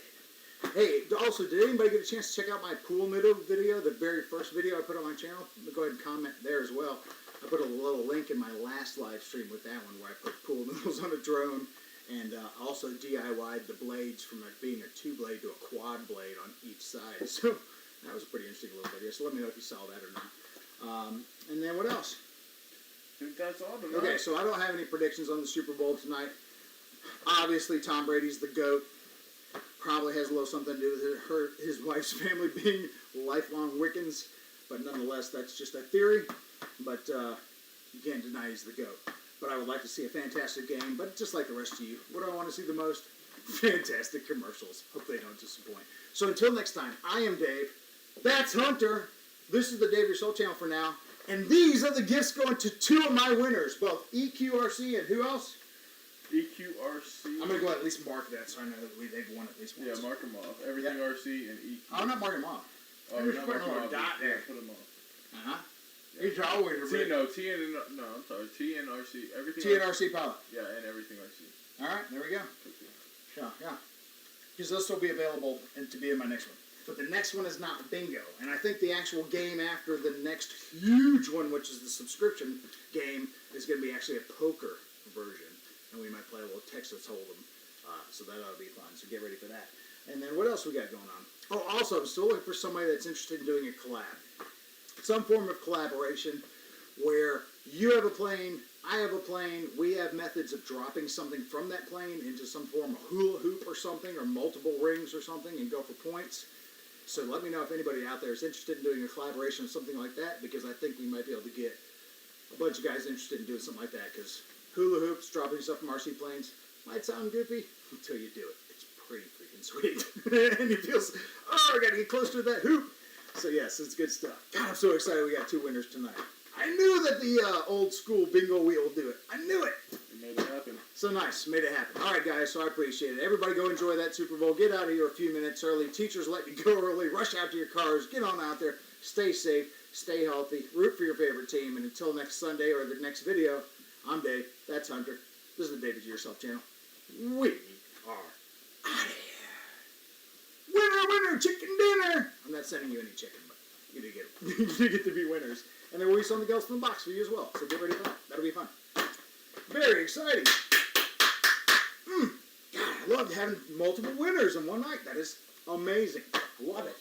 Hey, also, did anybody get a chance to check out my pool noodle video, the very first video I put on my channel? Go ahead and comment there as well. I put a little link in my last live stream with that one where I put pool noodles on a drone and also DIY'd the blades from it being a 2-blade to a quad blade on each side. So that was a pretty interesting little video. So let me know if you saw that or not. And then what else? I think that's all tonight. Okay, so I don't have any predictions on the Super Bowl tonight. Obviously, Tom Brady's the GOAT. Probably has a little something to do with his wife's family being lifelong Wiccans. But nonetheless, that's just a theory. But you can't deny he's the GOAT. But I would like to see a fantastic game. But just like the rest of you, what do I want to see the most? Fantastic commercials. Hope they don't disappoint. So until next time, I am Dave. That's Hunter. This is the Dave Your Soul channel for now. And these are the gifts going to 2 of my winners, both EQRC and who else? EQRC. I'm going to go ahead and at least mark that so I know that they've won at least once. Yeah, mark them off. Everything RC and EQ. I'm not marking them off. Oh, I'm you're just not putting a marking little them off. dot there. Put them off. Uh-huh. He's always T, no, TN and, no, I'm sorry, TNRC, everything TNRC pilot. Yeah, and everything RC. All right, there we go. Okay. Yeah. Because they'll still be available and to be in my next one. But the next one is not bingo. And I think the actual game after the next huge one, which is the subscription game, is going to be actually a poker version. And we might play a little Texas Hold'em. So that ought to be fun. So get ready for that. And then what else we got going on? Oh, also, I'm still looking for somebody that's interested in doing a collab. Some form of collaboration where you have a plane, I have a plane, we have methods of dropping something from that plane into some form of hula hoop or something, or multiple rings or something, and go for points. So let me know if anybody out there is interested in doing a collaboration or something like that, because I think we might be able to get a bunch of guys interested in doing something like that, because hula hoops, dropping stuff from RC planes, might sound goofy until you do it. It's pretty freaking sweet. And you feel, oh, I gotta get closer to that hoop. So yes, it's good stuff. God, I'm so excited we got 2 winners tonight. I knew that the old school bingo wheel would do it. I knew it. You made it happen. So nice, made it happen. All right, guys, so I appreciate it. Everybody go enjoy that Super Bowl. Get out of here a few minutes early. Teachers let you go early. Rush out to your cars. Get on out there. Stay safe. Stay healthy. Root for your favorite team. And until next Sunday or the next video, I'm Dave. That's Hunter. This is the David Yourself channel. We are out of here. Winner, winner, chicken dinner. I'm not sending you any chicken, but you do get you get to be winners. And there will be something else in the box for you as well. So get ready for that. That'll be fun. Very exciting. God, I love having multiple winners in one night. That is amazing. Love it.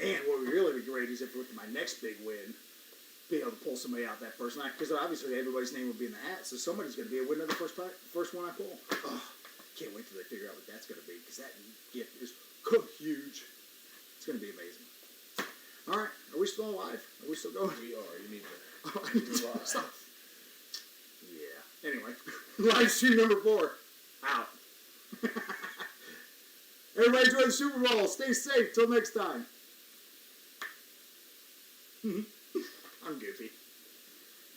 And what would really be great is if with my next big win, be able to pull somebody out that first night. Because obviously everybody's name will be in the hat. So somebody's going to be a winner the first one I pull. Oh, can't wait till they figure out what that's going to be. Because that gift is huge. It's going to be amazing. All right. Are we still alive? Are we still going? We are. You need to. Oh, I need to stop. Yeah. Anyway, live stream number 4 out. Everybody enjoy the Super Bowl. Stay safe. Till next time. I'm goofy.